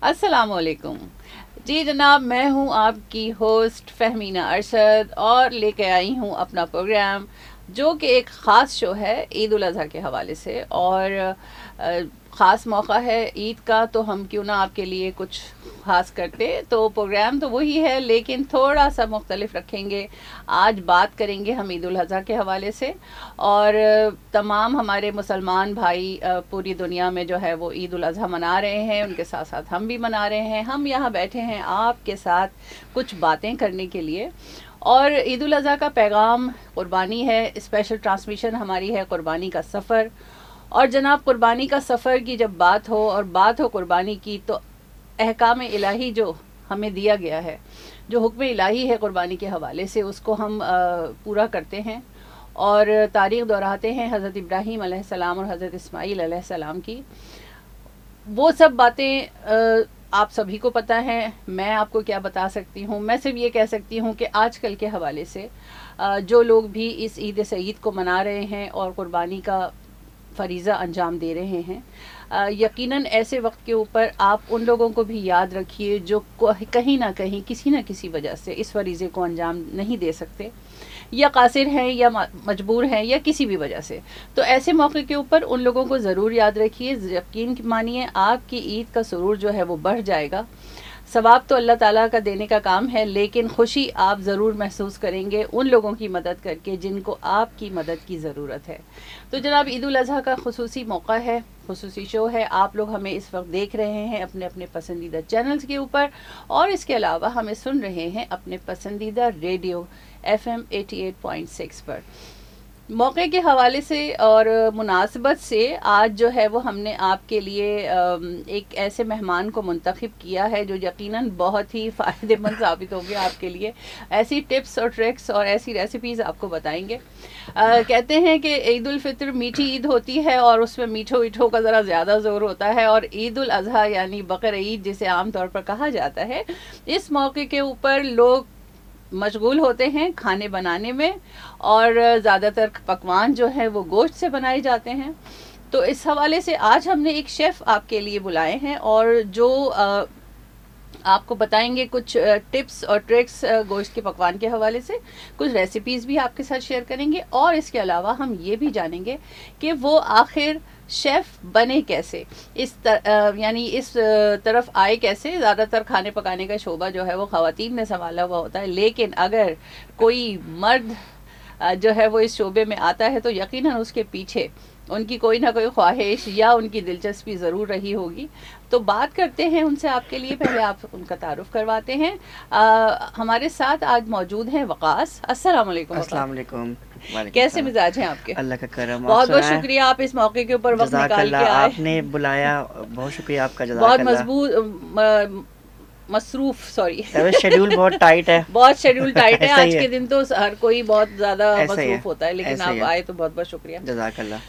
अस्सलामुअलैकुम। जी जनाब, मैं हूँ आपकी होस्ट फ़हमीना अरशद और लेके आई हूँ अपना प्रोग्राम, जो कि एक ख़ास शो है ईद उल अज़हा के हवाले से। और ख़ास मौका है ईद का, तो हम क्यों ना आपके लिए कुछ ख़ास करते। तो प्रोग्राम तो वही है, लेकिन थोड़ा सा मुख्तलिफ रखेंगे। आज बात करेंगे हम ईद उल अज़हा के हवाले से। और तमाम हमारे मुसलमान भाई पूरी दुनिया में जो है वो ईद उल अज़हा मना रहे हैं, उनके साथ साथ हम भी मना रहे हैं। हम यहाँ बैठे हैं आपके साथ कुछ बातें करने के लिए। और ईद उल अज़हा का पैगाम कुर्बानी है। स्पेशल ट्रांसमिशन हमारी है कुर्बानी का सफ़र। और जनाब, कुर्बानी का सफ़र की जब बात हो और बात हो कुर्बानी की, तो अहकाम इलाही जो हमें दिया गया है, जो हुक्म इलाही है कुर्बानी के हवाले से, उसको हम पूरा करते हैं। और तारीख़ दोहराते हैं हज़रत इब्राहीम अलैहिस्सलाम और हज़रत इस्माईल अलैहिस्सलाम की। वो सब बातें आप सभी को पता है। मैं आपको क्या बता सकती हूँ, मैं सिर्फ ये कह सकती हूँ कि आजकल के हवाले से जो लोग भी इस ईद सईद को मना रहे हैं और कुर्बानी का फ़रीज़ा अंजाम दे रहे हैं, यकीनन ऐसे वक्त के ऊपर आप उन लोगों को भी याद रखिए जो कहीं ना कहीं किसी न किसी वजह से इस फ़रीज़े को अंजाम नहीं दे सकते, या कासिर हैं, या मजबूर हैं, या किसी भी वजह से। तो ऐसे मौके के ऊपर उन लोगों को ज़रूर याद रखिए। यकीन मानिए, आपकी ईद का सुरूर जो है वो बढ़ जाएगा। सवाब तो अल्लाह ताला का देने का काम है, लेकिन खुशी आप ज़रूर महसूस करेंगे उन लोगों की मदद करके जिनको आपकी मदद की ज़रूरत है। तो जनाब, ईद उल अज़हा का खुसूसी मौका है, खुसूसी शो है। आप लोग हमें इस वक्त देख रहे हैं अपने अपने पसंदीदा चैनल्स के ऊपर, और इसके अलावा हमें सुन रहे हैं अपने पसंदीदा रेडियो FM 88.6 पर। मौके के हवाले से और मुनासबत से आज जो है वो हमने आपके लिए एक ऐसे मेहमान को मुंतखब किया है जो यकीनन बहुत ही फ़ायदेमंद साबित होंगे आपके लिए। ऐसी टिप्स और ट्रिक्स और ऐसी रेसिपीज़ आपको बताएंगे। कहते हैं कि ईद उल फितर मीठी ईद होती है और उसमें मीठो मीठो का ज़रा ज़्यादा ज़ोर होता है। और ईद उल अज़हा यानी बकर ईद, जिसे आम तौर पर कहा जाता है, इस मौके के ऊपर लोग मशगूल होते हैं खाने बनाने में। और ज़्यादातर पकवान जो है वो गोश्त से बनाए जाते हैं। तो इस हवाले से आज हमने एक शेफ़ आपके लिए बुलाए हैं, और जो आपको बताएंगे कुछ टिप्स और ट्रिक्स गोश्त के पकवान के हवाले से। कुछ रेसिपीज़ भी आपके साथ शेयर करेंगे, और इसके अलावा हम ये भी जानेंगे कि वो आखिर शेफ़ बने कैसे, यानी इस तरफ आए कैसे। ज़्यादातर खाने पकाने का शोबा जो है वो ख़वातीन ने संभाला हुआ होता है, लेकिन अगर कोई मर्द जो है वो इस शोबे में आता है, तो यकीनन उसके पीछे उनकी कोई ना कोई ख्वाहिश या उनकी दिलचस्पी ज़रूर रही होगी। तो बात करते हैं उनसे आपके लिए। पहले आप उनका तारुफ करवाते हैं। हमारे साथ आज मौजूद हैं वक़ास। अस्सलाम वालेकुम वक़ास। अस्सलाम वालेकुम। वालेकुम कैसे सलाम। मिजाज हैं आपके? अल्लाह का करम। आप बहुत बहुत सुनाएं। शुक्रिया, आप इस मौके के ऊपर वक्त निकाल के जज़ाकल्लाह, आए। आपने बुलाया, बहुत शुक्रिया आपका। बहुत जज़ाकल्लाह। मसरूफ़, सॉरी तब शेड्यूल बहुत टाइट है। बहुत शेड्यूल टाइट है ऐसा ही आज है, के दिन, तो हर कोई बहुत ज़्यादा ऐसा ही है, मसरूफ़ होता है, लेकिन ऐसा ही आप है। आए तो बहुत बहुत शुक्रिया। जज़ाकल्लाह।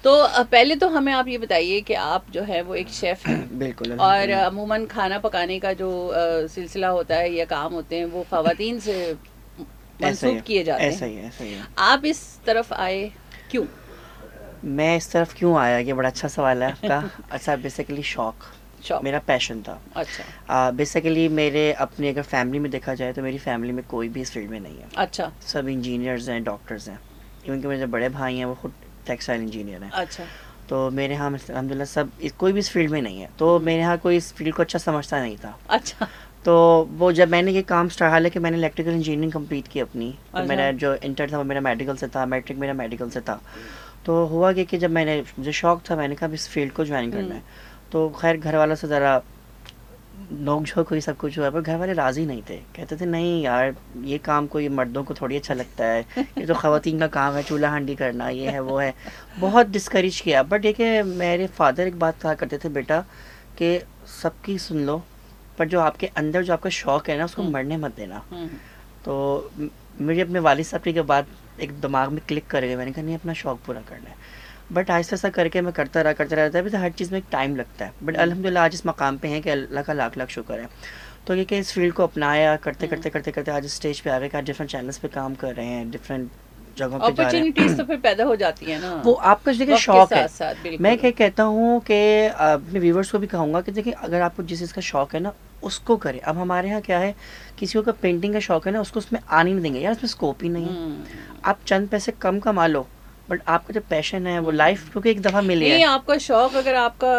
तो पहले तो हमें आप ये बताइए कि आप जो है वो एक शेफ़ हैं, बिल्कुल, और अल्हम्दुलिल्लाह। अमूमन खाना पकाने का जो सिलसिला होता है या काम होते हैं वो ख़वातीन से ऐसा ही मंसूब है, किए जाते ऐसा हैं। ही है, ऐसा ही है। आप इस तरफ आए क्यों? मैं इस तरफ क्यों आया, ये बड़ा अच्छा सवाल है आपका। अच्छा, बेसिकली शौक, शौक। मेरा पैशन था। अच्छा। बेसिकली मेरे अपनी अगर फैमिली में देखा जाए तो मेरी फैमिली में कोई भी इस फील्ड में नहीं है। अच्छा। सब इंजीनियर्स हैं, डॉक्टर्स हैं। इवन के मेरे जो बड़े भाई हैं वो खुद टेक्सटाइल इंजीनियर हैं। अच्छा। तो मेरे यहाँ अल्हम्दुलिल्लाह सब कोई भी इस फील्ड में नहीं है, तो मेरे यहाँ कोई इस फील्ड को अच्छा समझता नहीं था। अच्छा। तो वो जब मैंने ये काम स्टार्ट, हालांकि मैंने इलेक्ट्रिकल इंजीनियरिंग कंप्लीट की अपनी, तो अच्छा। मेरा जो इंटर था वो मेरा मेडिकल से था, मैट्रिक मेरा मेडिकल से था। तो हुआ कि जब मुझे शौक था, मैंने कहा इस फील्ड को ज्वाइन करना है। तो खैर घर वालों से ज़रा नोक झोंक हुई, सब कुछ हुआ, पर घर वाले राज़ी नहीं थे। कहते थे नहीं यार, ये काम कोई मर्दों को थोड़ी अच्छा लगता है, ये तो ख़वातीन का काम है, चूल्हा हंडी करना, ये है वो है। बहुत डिस्करेज किया। बट देखिए, मेरे फादर एक बात कहा करते थे, बेटा कि सबकी सुन लो, पर जो आपके अंदर जो आपका शौक़ है ना, उसको मरने मत देना। तो मुझे अपने वालिद साहब की बात एक दिमाग में क्लिक कर गई। मैंने कहा नहीं, अपना शौक़ पूरा करना है। बट ऐसा ऐसा करके मैं करता रहता है। अभी तो हर चीज़ में एक टाइम लगता है, बट अल्हम्दुलिल्लाह आज इस मकाम पे हैं कि अल्लाह का लाख लाख शुक्र है। तो ये कि इस फील्ड को अपनाया, करते करते करते करते आज स्टेज पे आ गए कि आज डिफरेंट चैनल्स पे काम कर रहे हैं, डिफरेंट जगहों पे जा रहे हैं। अपॉर्चुनिटीज तो फिर पैदा हो जाती है ना वो आपका देखिए वक्त के शौक है। साथ साथ, बिल्कुल। मैं क्या कहता हूँ कि अपने व्यूवर्स को भी कहूँगा कि देखिए अगर आपको जिस चीज़ का शौक है ना उसको करें। अब हमारे यहाँ क्या है, किसी को का पेंटिंग का शौक है ना, उसको उसमें आने नहीं देंगे यार, उसमें स्कोप ही नहीं है। हम्म। आप चंद पैसे कम कमा लो, बट आपका जो पैशन है वो लाइफ क्योंकि एक दफ़ा मिली नहीं, है। आपका शौक अगर आपका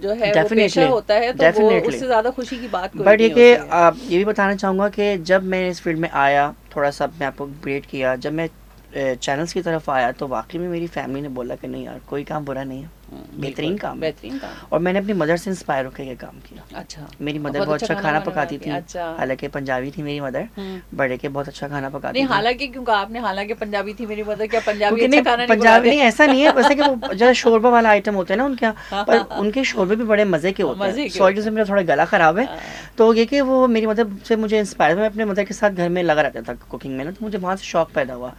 जो है वो पेशा डेफिनेटली, होता है तो वो डेफिनेटली। उससे ज्यादा खुशी की बात कोई बट ये नहीं कि होती है। ये भी बताना चाहूँगा कि जब मैं इस फील्ड में आया, थोड़ा सा अपने आप को अपग्रेड किया, जब मैं चैनल्स की तरफ आया तो वाकई में मेरी फैमिली ने बोला कि नहीं यार कोई काम बुरा नहीं है, बेहतरीन बिल्कुल, काम है। बेहतरीन काम। और मैंने अपनी मदर से इंस्पायर होकर ये काम किया। अच्छा, मेरी मदर बहुत अच्छा खाना वाना पकाती बनाती, थी, अच्छा। हालांकि पंजाबी थी मेरी मदर, हम्म। बट एक बहुत अच्छा खाना पकाती नहीं, थी। हालांकि क्यों कहा आपने हालांकि पंजाबी थी मेरी मदर, क्या पंजाबी क्योंकि अच्छा नहीं खाना नहीं पंजाबी बनाते? नहीं, ऐसा नहीं है वैसे कि वो जरा शोरबा वाला आइटम होता है ना उनके यहाँ, हाँ, पर हाँ, हाँ। उनके शोरबे भी बड़े मज़े के होते मजे हैं। के सॉरी होते से हैं। मेरा थोड़ा गला ख़राब है। हाँ। तो ये कि वो मेरी मदर से मुझे इंस्पायर, मैं अपने मदर के साथ घर में लगा रहता था कुकिंग में ना, तो मुझे वहाँ से शौक पैदा हुआ।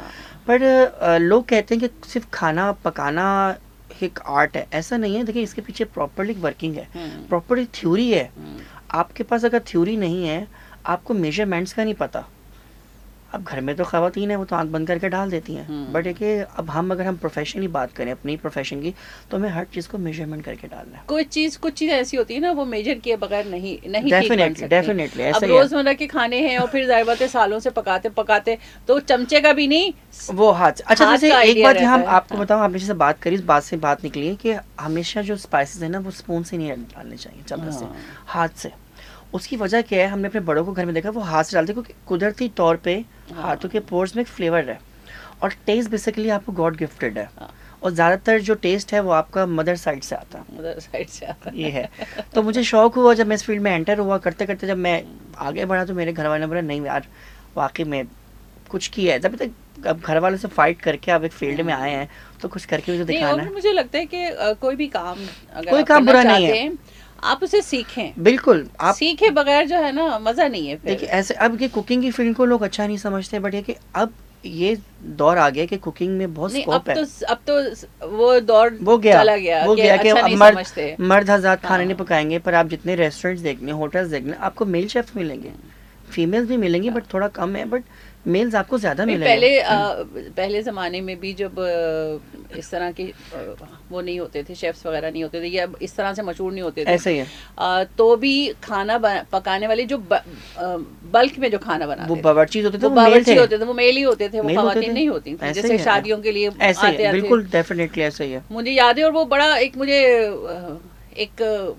पर लोग कहते हैं कि सिर्फ खाना पकाना एक आर्ट है, ऐसा नहीं है। देखिए इसके पीछे प्रॉपरली वर्किंग है, प्रॉपरली थ्योरी है। आपके पास अगर थ्योरी नहीं है, आपको मेजरमेंट्स का नहीं पता। अब घर में तो ख़वातीन है, वो तो आंख बंद करके डाल देती हैं, बट है कि अब हम अगर हम प्रोफेशनली बात करें अपनी प्रोफेशन की, तो हमें हर चीज़ को मेजरमेंट करके डालना है। कुछ चीज ऐसी होती है ना, वो मेजर किए बगैर नहीं नहीं ठीक बन डेफिनेटली सकती। डेफिनेटली अब ऐसा ही है। रोजमर्रा के खाने हैं और फिर जाहिर बात है सालों से पकाते पकाते तो चमचे का भी नहीं, वो हाथ अच्छा हाथ जैसे का एक idea बात यहाँ रहता है। आपको बताऊँ, आपने जैसे बात करी, इस बात से बात निकली है कि हमेशा जो स्पाइसेस है ना वो स्पून से नहीं डालने चाहिए, चम्मच से, हाथ से। उसकी वजह क्या है, हमने अपने बड़ों को घर में देखा वो हाथ से डालते, क्योंकि कुदरती तौर पे हाथों के पोर्स में एक फ्लेवर है और टेस्ट बेसिकली आपको गॉड गिफ्टेड है। और ज़्यादातर जो टेस्ट है वो आपका मदर साइड से आता है, उधर साइड से आता है। ये है। तो मुझे शौक हुआ जब मैं इस फील्ड में एंटर हुआ, करते करते जब मैं आगे बढ़ा तो मेरे घर वाले ने बोला नहीं यार वाकई में कुछ किया है। तभी तक अब घर वालों से फाइट करके आप एक फील्ड में आए हैं तो कुछ करके भी तो नहीं, दिखाना और है। मुझे लगता है कि कोई भी काम अगर कोई आप काम करना बुरा नहीं चाहते है। हैं, आप उसे सीखें। बिल्कुल, आप सीखे बगैर जो है ना मजा नहीं है फिर। देखिए ऐसे अब ये कुकिंग की फील्ड को लोग अच्छा नहीं समझते, बट ये कि अब ये दौर आ गया कि कुकिंग में बहुत नहीं, स्कोप है। अब तो वो दौर वो गया, चला गया वो कि गया कि अच्छा अब नहीं मर्द समझते। मर्द हज़ात खाने हाँ। नहीं पकाएंगे, पर आप जितने रेस्टोरेंट्स देखने, होटल्स देखने, आपको मेल शेफ्स मिलेंगे, फीमेल्स भी मिलेंगी बट थोड़ा कम है, बट मेल्स आपको ज़्यादा नहीं, मिलेंगे। पहले ज़माने में भी जब इस तरह के वो नहीं होते थे, शेफ्स वगैरह नहीं होते थे या इस तरह से मशहूर नहीं होते थे, ऐसे ही है। तो भी खाना पकाने वाले जो बल्क में जो खाना बनाते वो थे, बावर्ची होते थे, वो वो मेल बावर्ची थे, होते थे, वो मेल ही होते थे, वो मेल होते खवातीन थे। नहीं होती थी, ऐसे जैसे ही है, शादियों के लिए ऐसे ही आते है, आते बिल्कुल डेफिनेटली ऐसे ही है। मुझे याद है। और वो बड़ा एक मुझे एक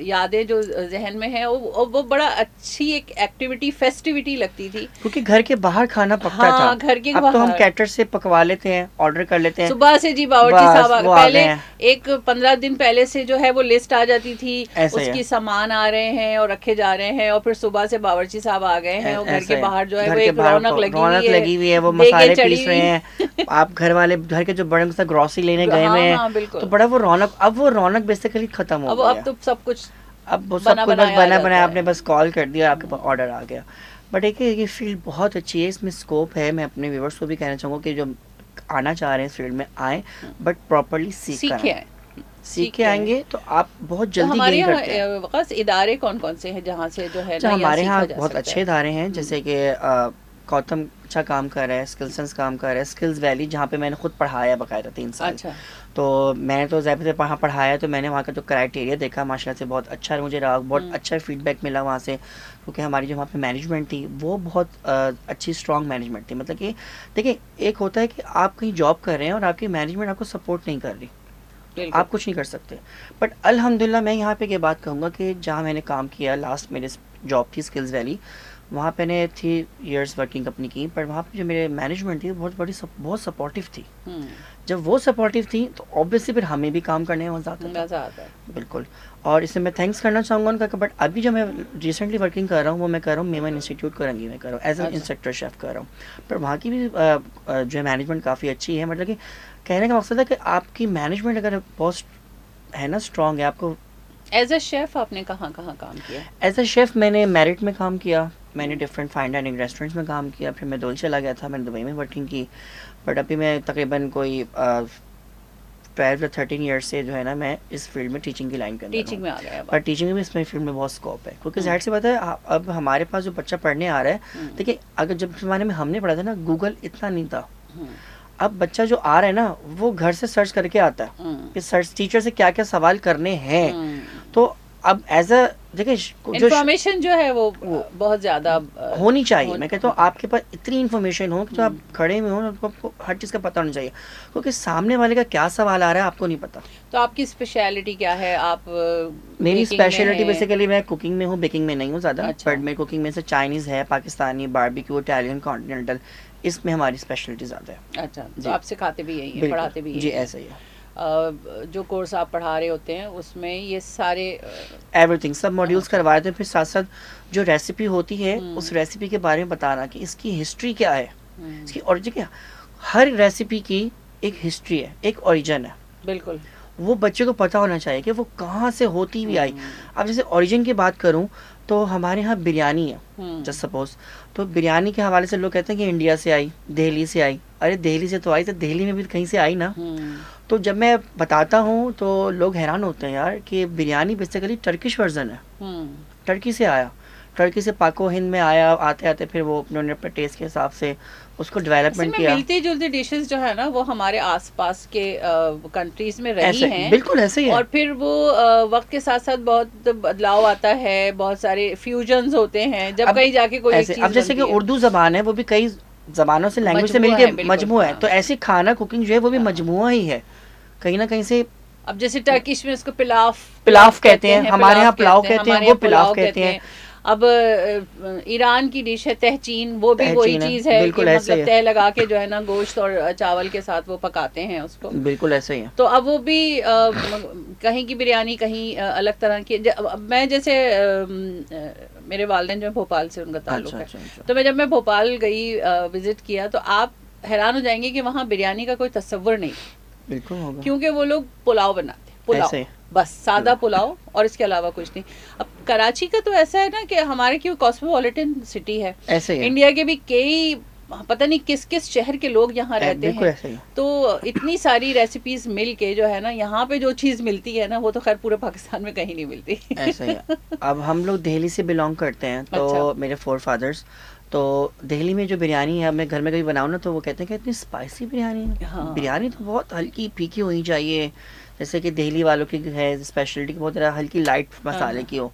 यादें जो जहन में है, वो बड़ा अच्छी एक एक्टिविटी, फेस्टिविटी लगती थी, क्योंकि घर के बाहर खाना पकता हाँ, था। घर के अब तो हम बाहर। कैटर से पकवा लेते हैं, ऑर्डर कर लेते हैं, सुबह से जी बावर्ची बस साहब वो आ पहले गए हैं। एक 15 दिन पहले से जो है वो लिस्ट आ जाती थी, ऐसे ही है। उसकी सामान आ रहे हैं और रखे जा रहे हैं, और फिर सुबह से बावर्ची साहब आ गए हैं और घर ऐसा के है। बाहर जो है घर वो के एक बाहर रौनक लगी हुई है, वो देगे मसाले चढ़ी पीस रहे हुई। हैं, आप घर वाले घर के जो बड़े के साथ ग्रोसरी लेने गए हाँ, हुए हाँ, हैं, बिल्कुल। तो बड़ा वो रौनक, अब वो रौनक बेसिकली खत्म हो अब गया। तो सब कुछ अब वो सब बना कुछ बस बनाया बना जाता बनाया, है। आपने बस कॉल कर दिया, आपके पास ऑर्डर आ गया। बट एक ये फील्ड बहुत अच्छी है, इसमें स्कोप है। मैं अपने व्यूवर्स को भी कहना चाहूँगा कि जो आना चाह रहे हैं इस फील्ड में आए, बट प्रॉपरली सीख कर सीखे आएं। सीख के आएंगे तो आप बहुत तो जल्दी हमारे गेन यहाँ करते हैं। खास इदारे कौन कौन से हैं जहाँ से जो है अच्छा, ना यहाँ हमारे यहाँ सीखा जा बहुत सकता अच्छे है? इदारे हैं, जैसे कि गौतम अच्छा काम कर रहा है, स्किल्संस काम कर रहा है, स्किल्स वैली जहाँ पे मैंने खुद पढ़ाया बाकायदा 3 साल। अच्छा। तो मैंने तो ज़ाहिर से वहाँ पढ़ाया, तो मैंने वहाँ का जो क्राइटेरिया देखा माशाल्लाह से बहुत अच्छा मुझे रहा, बहुत अच्छा फीडबैक मिला वहाँ से, क्योंकि हमारी जो वहाँ पे मैनेजमेंट थी वो बहुत अच्छी स्ट्रॉन्ग मैनेजमेंट थी। मतलब कि देखिए एक होता है कि आप कहीं जॉब कर रहे हैं और आपकी मैनेजमेंट आपको सपोर्ट नहीं कर रही, आप कुछ नहीं कर सकते। बट अल्हम्दुलिल्लाह मैं यहाँ पे ये बात कहूँगा कि जहाँ मैंने काम किया, लास्ट मेरी जॉब थी स्किल्स वैली, वहाँ पे मैंने 3 इयर्स वर्किंग अपनी की, पर वहाँ पे जो मेरे मैनेजमेंट थी वो बहुत सपोर्टिव थी। जब वो सपोर्टिव थी तो ऑब्वियसली फिर हमें भी काम करने में मज़ा आता है। बिल्कुल। और इससे मैं थैंक्स करना चाहूँगा उनका। बट अभी जो मैं रिसेंटली वर्किंग कर रहा हूँ वो मैं कर रहा हूँ मेमन इंस्टीट्यूट करंगी में कर रहा हूँ, एज एन इंस्ट्रक्टर शेफ़ कर रहा हूँ। पर वहाँ की भी जो है मैनेजमेंट काफ़ी अच्छी है। मतलब कि कहने का मकसद है कि आपकी मैनेजमेंट अगर बहुत है ना स्ट्रॉन्ग है, आपको एज अ शेफ आपने कहाँ कहाँ काम किया? एज अ शेफ़ मैंने मेरिट में काम किया, मैंने डिफरेंट फाइन डाइनिंग रेस्टोरेंट्स में काम किया, फिर मैं दुबई चला गया था, मैंने दुबई में वर्किंग की। बट अभी मैं तकरीबन कोई 12 या 13 ईयर्स से जो है ना मैं इस फील्ड में टीचिंग की लाइन कर रहा हूँ। टीचिंग में आ गया। पर टीचिंग में भी इसमें फील्ड में बहुत स्कोप है, क्योंकि जाहिर सी बात है अब हमारे पास जो बच्चा पढ़ने आ रहा है, देखिए अगर जब ज़माने में हमने पढ़ा था ना, गूगल इतना नहीं था, अब बच्चा जो आ रहा है ना वो घर से सर्च करके आता है कि सर्च टीचर से क्या क्या सवाल करने हैं। तो अब एज अ देखिए जो इंफॉर्मेशन जो है वो बहुत ज्यादा होनी चाहिए। मैं कहता हूँ आपके पास इतनी इन्फॉर्मेशन हो कि जो आप खड़े में हो तो आपको हर चीज़ का पता होना चाहिए, क्योंकि सामने वाले का क्या सवाल आ रहा है आपको नहीं पता। तो आपकी स्पेशलिटी क्या है? आप मेरी स्पेशलिटी बेसिकली मैं कुकिंग में हूँ, बेकिंग में नहीं हूँ ज़्यादा। अच्छा। बट मेरी कुकिंग में से चाइनीज़ है, पाकिस्तानी, बारबेक्यू, इटालियन, कॉन्टिनेंटल, इसमें हमारी स्पेशलिटी ज़्यादा है। अच्छा, तो आप सिखाते भी यही हैं, पढ़ाते भी यही जी, हैं? ऐसा ही है। जो कोर्स आप पढ़ा रहे होते हैं उसमें ये सारे एवरीथिंग सब मॉड्यूल्स करवा रहे थे। फिर साथ साथ जो रेसिपी होती है उस रेसिपी के बारे में बताना कि इसकी हिस्ट्री क्या है, इसकी ओरिजिन क्या। हर रेसिपी की एक हिस्ट्री है, एक ओरिजिन है। बिल्कुल, वो बच्चे को पता होना चाहिए कि वो कहाँ से होती हुई आई। अब जैसे ओरिजिन की बात करूँ तो हमारे यहाँ बिरयानी है जस्ट सपोज, तो बिरयानी के हवाले से लोग कहते हैं कि इंडिया से आई, दिल्ली से आई। अरे दिल्ली से तो आई, तो दिल्ली में भी कहीं से आई ना। तो जब मैं बताता हूँ तो लोग हैरान होते हैं यार कि बिरयानी बेसिकली टर्किश वर्जन है, टर्की से आया, टर्की से पाको हिंद में आया। आते आते फिर वो उन्होंने अपने टेस्ट के हिसाब से उसको डेवलपमेंट किया। मिलती जुलती डिशेस जो है ना वो हमारे आसपास के कंट्रीज में रही हैं, बिल्कुल ऐसे ही है। और फिर वो वक्त के साथ साथ बहुत बदलाव आता है, बहुत सारे फ्यूजन्स होते हैं जब कहीं जाके कोई एक चीज अब जैसे कि उर्दू जबान है वो भी कई जबानों से लैंग्वेज से मिलके मजमुआ है, तो ऐसी खाना कुकिंग जो है वो भी मजमुआ ही है कहीं ना कहीं से। अब जैसे टर्किश में उसको पिलाफ कहते हैं, हमारे यहाँ पुलाव कहते हैं, वो पिलाफ कहते हैं। अब ईरान की डिश है तहचीन, वो भी वही चीज है कि मतलब तह लगा के जो है ना गोश्त और चावल के साथ वो पकाते हैं उसको। बिल्कुल ऐसे ही है। तो अब वो भी कहीं की बिरयानी कहीं अलग तरह की। मैं जैसे मेरे वालिदैन जो भोपाल से उनका ताल्लुक है, तो मैं जब मैं भोपाल गई विजिट किया तो आप हैरान हो जाएंगे कि वहाँ बिरयानी का कोई तस्वुर नहीं। बिल्कुल होगा, क्योंकि वो लोग पुलाव बनाते, पुलाव बस सादा पुलाव और इसके अलावा कुछ नहीं। अब कराची का तो ऐसा है ना कि हमारे क्यों कॉस्मोपॉलिटन सिटी है, ऐसे ही इंडिया के भी कई पता नहीं किस किस शहर के लोग यहाँ रहते हैं, तो इतनी सारी रेसिपीज मिल के जो है ना यहाँ पे जो चीज मिलती है ना वो तो खैर पूरे पाकिस्तान में कहीं नहीं मिलती। ऐसा ही है। अब हम लोग दिल्ली से बिलोंग करते हैं, तो अच्छा। मेरे फोर फादर्स, तो दिल्ली में जो बिरयानी है मैं घर में कभी बनाऊँ ना तो वो कहते हैं कि इतनी स्पाइसी बिरयानी है। हाँ। बिरयानी तो बहुत हल्की फीकी होनी चाहिए, जैसे कि दिल्ली वालों की है स्पेशलिटी, बहुत ज़्यादा हल्की लाइट मसाले की हो।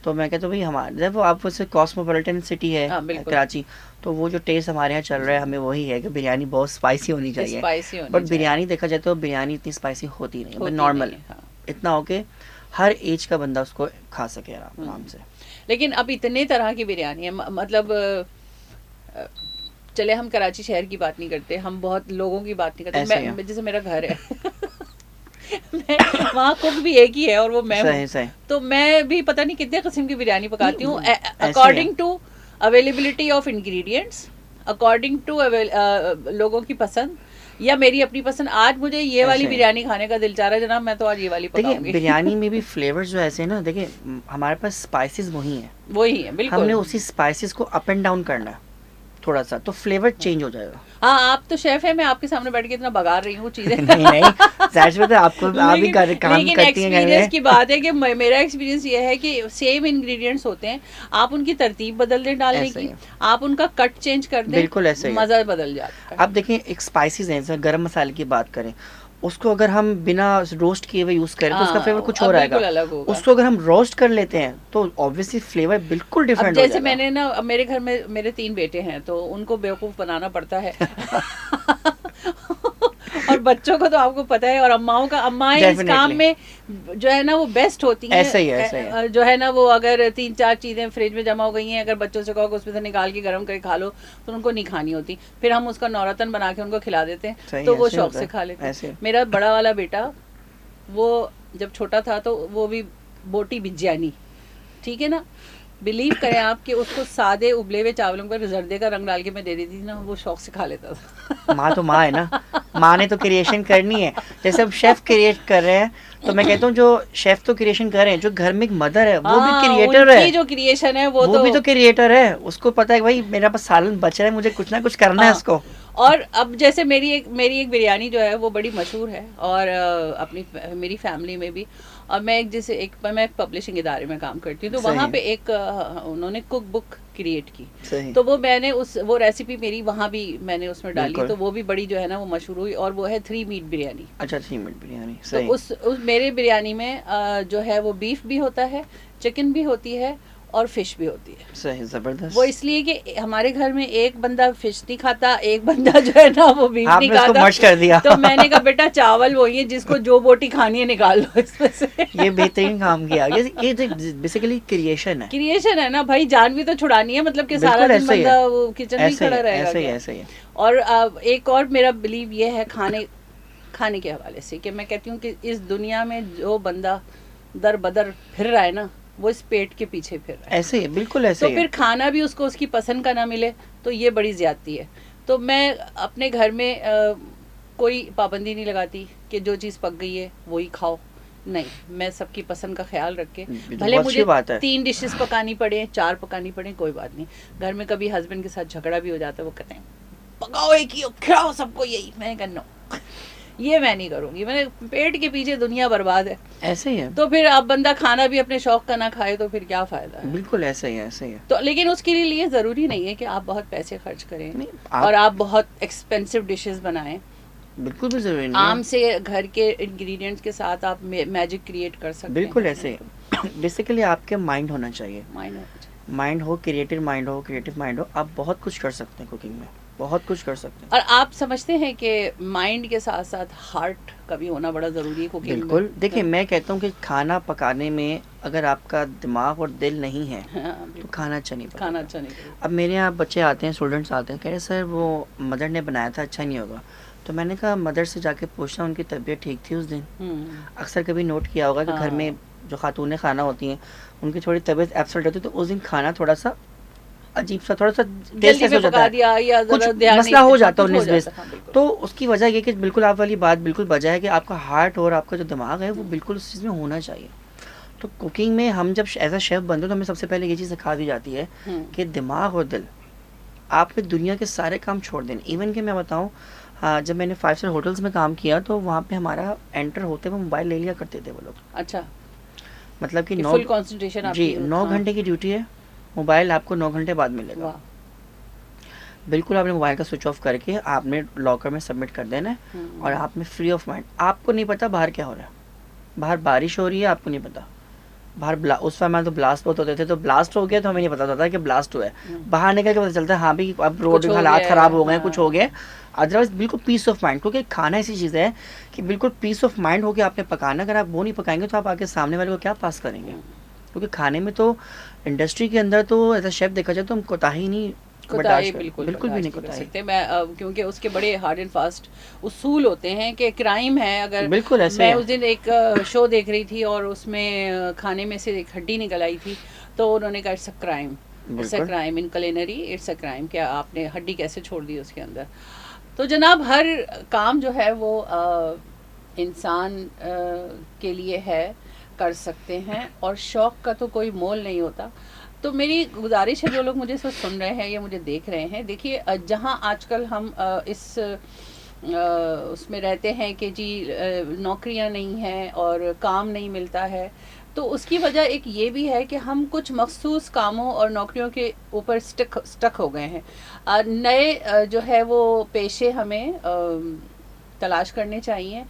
तो मैं कहता हूँ भाई हमारे जब आप वैसे कॉस्मोपॉलिटन सिटी है कराची, तो वो जो टेस्ट हमारे यहाँ चल रहा है हमें वही है कि बिरयानी बहुत स्पाइसी होनी चाहिए। बट बिरयानी देखा जाए तो बिरयानी इतनी स्पाइसी होती नहीं, नॉर्मल इतना हो के हर एज का बंदा उसको खा सके आराम से। लेकिन अब इतने तरह की बिरयानी है, मतलब चले हम कराची शहर की बात नहीं करते, हम बहुत लोगों की बात नहीं करते। मैं जैसे मेरा घर है मैं वहाँ कुक भी एक ही है और वो मैं हूँ, तो मैं भी पता नहीं कितने किस्म की बिरयानी पकाती हूँ according to availability of ingredients, according to लोगों की पसंद या मेरी अपनी पसंद। आज मुझे ये वाली बिरयानी खाने का दिल चाह रहा है जनाब, मैं तो आज ये वाली पकाऊंगी। देखिए बिरयानी में भी फ्लेवर्स जो ऐसे हैं ना, देखिए हमारे पास स्पाइसेस वही हैं, बिल्कुल हमने उसी स्पाइसेस को अप एंड डाउन करना है थोड़ा सा, तो फ्लेवर चेंज हो जाएगा। हाँ आप तो शेफ है, मैं आपके सामने बैठ के इतना बगा रही हूँ चीजें। नहीं सच में तो आपको आप भी काम करती हैं। एक्सपीरियंस की बात है कि मेरा एक्सपीरियंस ये है कि सेम इंग्रेडिएंट्स होते हैं, आप उनकी तरतीब बदल दें डालने की, आप उनका कट चेंज कर दें, बिल्कुल ऐसे मजा बदल जाता है। अब देखिए एक स्पाइसेस है, जैसे गरम मसाले की बात करें, उसको अगर हम बिना रोस्ट किए हुए यूज करें तो उसका फ्लेवर कुछ और आएगा, उसको अगर हम रोस्ट कर लेते हैं तो ऑब्वियसली फ्लेवर बिल्कुल डिफरेंट हो जाएगा। जैसे मैंने ना मेरे घर में मेरे 3 बेटे हैं तो उनको बेवकूफ बनाना पड़ता है और बच्चों को तो आपको पता है, और अम्माओं का अम्माएं इस काम में जो है ना वो बेस्ट होती हैं। ऐसे ही है। जो है ना वो अगर 3-4 चीजें फ्रिज में जमा हो गई हैं, अगर बच्चों से कहो उसमें से निकाल के गर्म करके खा लो तो उनको नहीं खानी होती, फिर हम उसका नौरतन बना के उनको खिला देते हैं तो वो शौक से खा लेते हैं। मेरा बड़ा वाला बेटा वो जब छोटा था तो वो भी बोटी बिरयानी, ठीक है ना, बिलीव करें आप कि उसको सादे उबले हुए चावलों पर जर्दे का रंग डाल के मैं दे देती थी ना, वो शौक से खा लेता था। माँ तो माँ है ना, माँ ने तो क्रिएशन करनी है। जैसे अब शेफ क्रिएट कर रहे हैं तो मैं कहता हूँ जो शेफ तो क्रिएशन कर रहे हैं, जो घर में एक मदर है वो भी क्रिएटर है, जो क्रिएशन है वो भी तो क्रिएटर है। उसको पता है भाई मेरा पास सालन बच रहा है, मुझे कुछ ना कुछ करना है इसको। और अब जैसे मेरी एक बिरयानी जो है वो बड़ी मशहूर है और अपनी मेरी फैमिली में भी, और मैं एक पब्लिशिंग इदारे में काम करती हूँ, तो सही वहाँ है। पे एक उन्होंने कुक बुक क्रिएट की, सही। तो वो रेसिपी मेरी वहाँ भी मैंने उसमें डाली, बिल्कुल। तो वो भी बड़ी जो है ना वो मशहूर हुई, और वो है 3 मीट बिरयानी। अच्छा, 3 मिनट बिरयानी, तो सही। उस मेरे बिरयानी में जो है वो बीफ भी होता है, चिकन भी होती है और फिश भी होती है। सही, वो ज़बरदस्त। इसलिए कि हमारे घर में एक बंदा फिश नहीं खाता, एक बंदा जो है ना वो बीफ नहीं आपने उसको खाता, मर्ज कर दिया। तो मैंने कहा बेटा चावल वही है, जिसको जो बोटी खानी है निकाल लो इसमें से। ये बेहतरीन काम किया। ये बेसिकली क्रिएशन है। क्रिएशन है ना भाई, जान भी तो छुड़ानी है, मतलब कि सारा बिल्कुल दिन ऐसे ही है। बंदा वो किचन में ही ऐसे ही खड़ा है, रहेगा ऐसे ही है, क्या। ऐसे ही है। और एक और मेरा बिलीव ये है खाने के हवाले से, कि मैं कहती हूँ कि इस दुनिया में जो बंदा दर बदर फिर रहा है ना, वो इस पेट के पीछे फिर रहा है। ऐसे ही है, बिल्कुल ऐसे तो ही फिर है। खाना भी उसको उसकी पसंद का ना मिले, तो ये बड़ी ज्यादती है। तो मैं अपने घर में कोई पाबंदी नहीं लगाती कि जो चीज़ पक गई है वही खाओ, नहीं, मैं सबकी पसंद का ख्याल रख के, ये तो भले बहुत मुझे अच्छी बात है। 3 डिशेस पकानी पड़े, 4 पकानी पड़े, कोई बात नहीं। घर में कभी हस्बैंड के साथ झगड़ा भी हो जाता है, वो कहते हैं पकाओ एक ही, खिलाओ सबको यही, मैंने कहा नो, ये मैं नहीं करूँगी, मैंने पेट के पीछे दुनिया बर्बाद है। ऐसे ही है। तो फिर अब बंदा खाना भी अपने शौक का ना खाए तो फिर क्या फ़ायदा है। बिल्कुल ऐसे ही है, ऐसे ही है। तो लेकिन उसके लिए ज़रूरी नहीं है कि आप बहुत पैसे खर्च करें नहीं, और आप आप बहुत एक्सपेंसिव डिशेस बनाएं। बिल्कुल भी ज़रूरी नहीं आम है। से घर के इंग्रेडिएंट्स के साथ आप मैजिक क्रिएट कर सकते बिल्कुल हैं। ऐसे ही है। बेसिकली आपके माइंड होना चाहिए। माइंड हो, क्रिएटिव माइंड हो, आप बहुत कुछ कर सकते हैं कुकिंग में, बहुत कुछ कर सकते हैं। और आप समझते हैं कि माइंड के साथ साथ हार्ट का भी होना बड़ा ज़रूरी है कुकिंग में। बिल्कुल। देखिए, मैं कहता हूँ कि खाना पकाने में अगर आपका दिमाग और दिल नहीं है, हाँ, तो बिल्कुल। खाना अच्छा नहीं खाना पकेगा। अच्छा नहीं लगेगा। अब मेरे यहाँ बच्चे आते हैं, स्टूडेंट्स आते हैं, कह रहे सर वो मदर ने बनाया था, अच्छा नहीं होगा। तो मैंने कहा मदर से जाके पूछना उनकी तबीयत ठीक थी उस दिन। अक्सर कभी नोट किया होगा कि घर हाँ। में जो खातूनें खाना होती हैं, उनकी थोड़ी तबीयत एब्सेंट होती है, तो उस दिन खाना थोड़ा सा अजीब सा, थोड़ा सा जल्दी टेस्टलेस में हो जाता पका है, दिया या कुछ ज़रा ध्यान मसला नहीं, हो हाँ, जाता है कुछ हो 19-20। जाता है, हाँ, बिल्कुल। तो उसकी वजह ये कि बिल्कुल आप वाली बात बिल्कुल वजह है कि आपका हार्ट और आपका जो दिमाग है वो बिल्कुल उस चीज़ में होना चाहिए। तो कुकिंग में हम जब एज अ शेफ़ बनते हैं तो हमें सबसे पहले ये चीज़ सिखा दी जाती है कि दिमाग और दिल, आपने दुनिया के सारे काम छोड़ देने। इवन कि मैं बताऊँ, जब मैंने 5 स्टार होटल्स में काम किया तो वहाँ पे हमारा एंटर होते हुए मोबाइल ले लिया करते थे वो लोग। अच्छा, मतलब कि कि 9 फुल कंसंट्रेशन जी, आपकी। 9 हाँ, घंटे की ड्यूटी है, मोबाइल आपको 9 घंटे बाद मिलेगा। वाह। बिल्कुल आपने मोबाइल का स्विच ऑफ करके आपने लॉकर में सबमिट कर देना है और आप में फ्री ऑफ माइंड। आपको नहीं पता बाहर क्या हो रहा है, बाहर बारिश हो रही है आपको नहीं पता, बाहर उस समय तो ब्लास्ट बहुत होते थे, तो ब्लास्ट हो गया तो हमें नहीं पता होता कि ब्लास्ट हुआ है। बाहर निकल के पता चलता है हाँ भी अब रोड कुछ के हो हालात गया ख़राब है, हो गए, हाँ। कुछ हो गया। अदरवाइज बिल्कुल पीस ऑफ माइंड, क्योंकि खाना ऐसी चीज़ है कि बिल्कुल पीस ऑफ माइंड होकर आपने पकाना। अगर आप वो नहीं पकाएंगे तो आप आगे सामने वाले को क्या पास करेंगे, क्योंकि खाने में तो इंडस्ट्री के अंदर तो एज अ शेफ़ देखा जाए तो हम कोताही नहीं कोताही बिल्कुल बिल्कुल भी नहीं बर्दाश्त कर कोताही। सकते। मैं क्योंकि उसके बड़े हार्ड एंड फास्ट उसूल होते हैं कि क्राइम है अगर। बिल्कुल ऐसे मैं है। उस दिन एक शो देख रही थी और उसमें खाने में से एक हड्डी निकल आई थी, तो उन्होंने कहा it's a crime, it's a बिल्कुल। Crime in culinary, it's a crime, क्या आपने हड्डी कैसे छोड़ दी उसके अंदर। तो जनाब हर काम जो है वो इंसान के लिए है, कर सकते हैं, और शौक़ का तो कोई मोल नहीं होता। तो मेरी गुजारिश है जो लोग मुझे सुन रहे हैं या मुझे देख रहे हैं, देखिए जहाँ आजकल हम इस उसमें रहते हैं कि जी नौकरियां नहीं हैं और काम नहीं मिलता है, तो उसकी वजह एक ये भी है कि हम कुछ मखसूस कामों और नौकरियों के ऊपर स्टक हो गए हैं। नए जो है वो पेशे हमें तलाश करने चाहिए।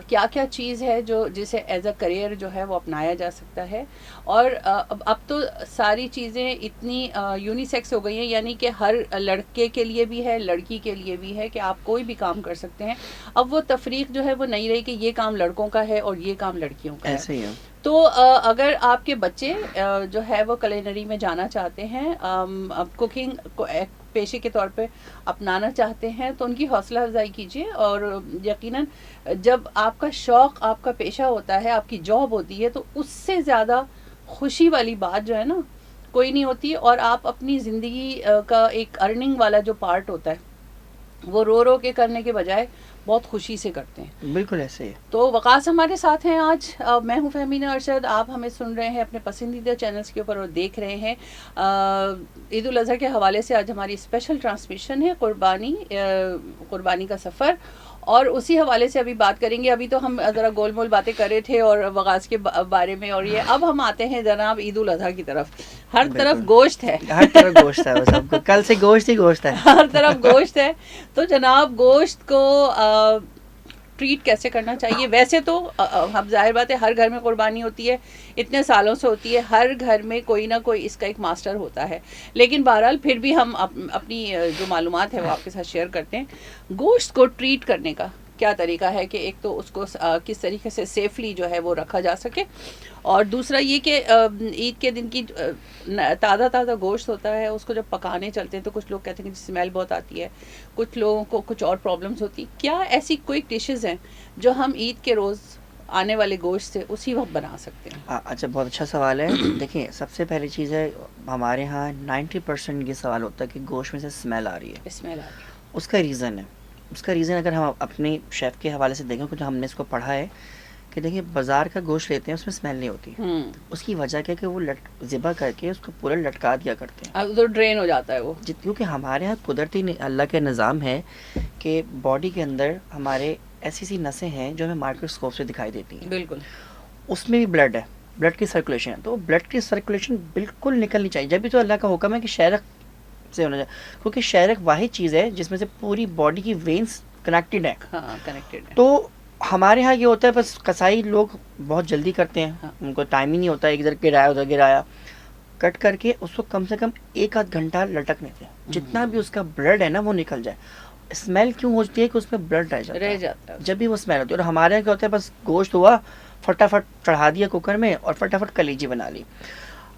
क्या क्या चीज़ है जो जिसे एज अ करियर जो है वो अपनाया जा सकता है। और अब तो सारी चीज़ें इतनी यूनिसेक्स हो गई हैं, यानी कि हर लड़के के लिए भी है, लड़की के लिए भी है, कि आप कोई भी काम कर सकते हैं। अब वो तफरीक जो है वो नहीं रही कि ये काम लड़कों का है और ये काम लड़कियों का ऐसे ही है। तो अगर आपके बच्चे जो है वो कुलिनरी में जाना चाहते हैं, अब कुकिंग को एक पेशे के तौर पे अपनाना चाहते हैं, तो उनकी हौसला अफजाई कीजिए। और यकीनन जब आपका शौक़ आपका पेशा होता है, आपकी जॉब होती है, तो उससे ज़्यादा खुशी वाली बात जो है ना कोई नहीं होती। और आप अपनी ज़िंदगी का एक अर्निंग वाला जो पार्ट होता है वो रो रो के करने के बजाय बहुत खुशी से करते हैं। बिल्कुल ऐसे ही है। तो वकास हमारे साथ हैं आज। मैं हूं फहमीना अरशद, आप हमें सुन रहे हैं अपने पसंदीदा चैनल्स के ऊपर और देख रहे हैं ईद उल अज़हा के हवाले से आज हमारी स्पेशल ट्रांसमिशन है कुर्बानी का सफ़र। और उसी हवाले से अभी बात करेंगे। अभी तो हम ज़रा गोल मोल बातें कर रहे थे और वगास के बारे में, और ये अब हम आते हैं जनाब ईद उल अजहा की तरफ। हर तरफ बिल्कुल गोश्त है। हर तरफ गोश्त है, बस आपको कल से गोश्त ही गोश्त है। हर तरफ गोश्त है। तो जनाब गोश्त को ट्रीट कैसे करना चाहिए? वैसे तो हम जाहिर बात है हर घर में कुर्बानी होती है, इतने सालों से होती है, हर घर में कोई ना कोई इसका एक मास्टर होता है, लेकिन बहरहाल फिर भी हम अपनी जो मालूमात है वो आपके साथ शेयर करते हैं। गोश्त को ट्रीट करने का क्या तरीका है कि एक तो उसको किस तरीके से सेफली जो है वो रखा जा सके, और दूसरा ये कि ईद के दिन की ताज़ा गोश्त होता है, उसको जब पकाने चलते हैं तो कुछ लोग कहते हैं कि स्मेल बहुत आती है, कुछ लोगों को कुछ और प्रॉब्लम्स होती। क्या ऐसी क्विक डिशेस हैं जो हम ईद के रोज़ आने वाले गोश्त से उसी वक्त बना सकते हैं? अच्छा, बहुत अच्छा सवाल है। देखिए, सबसे पहली चीज़ है, हमारे यहाँ 90% ये सवाल होता है कि गोश्त में से स्मेल आ रही है। स्मेल आ रही है। उसका रीज़न है, उसका रीज़न अगर हम अपने शेफ़ के हवाले से देखें, कुछ हमने इसको पढ़ा है कि देखिए, बाज़ार का गोश्त लेते हैं उसमें स्मेल नहीं होती। उसकी वजह क्या है कि वो ज़िबा करके उसको पूरा लटका दिया करते हैं, अब तो ड्रेन हो जाता है वो। क्योंकि हमारे यहाँ कुदरती अल्लाह के निज़ाम है कि बॉडी के अंदर हमारे ऐसी नसें हैं जो हमें माइक्रोस्कोप से दिखाई देती हैं। बिल्कुल। उसमें भी ब्लड है, ब्लड की सर्कुलेशन है, तो ब्लड की सर्कुलेशन बिल्कुल निकलनी चाहिए। जब भी तो अल्लाह का हुक्म है कि शहरक से होना चाहिए, क्योंकि शहरक वाहिद चीज़ है जिसमें से पूरी बॉडी की वेन्स कनेक्टेड है। हाँ, कनेक्टेड है। तो हमारे यहाँ ये होता है, बस कसाई लोग बहुत जल्दी करते हैं। हाँ। उनको टाइम ही नहीं होता, इधर गिराया उधर गिराया, कट करके उसको कम से कम 1 आध घंटा लटकने दें, जितना भी उसका ब्लड है ना वो निकल जाए। स्मेल क्यों होती है कि उसमें ब्लड रह जाता है, जब भी वो स्मेल होती है। और हमारे यहाँ क्या होता है, बस गोश्त हुआ, फटाफट चढ़ा दिया कुकर में और फटाफट कलीजी बना ली।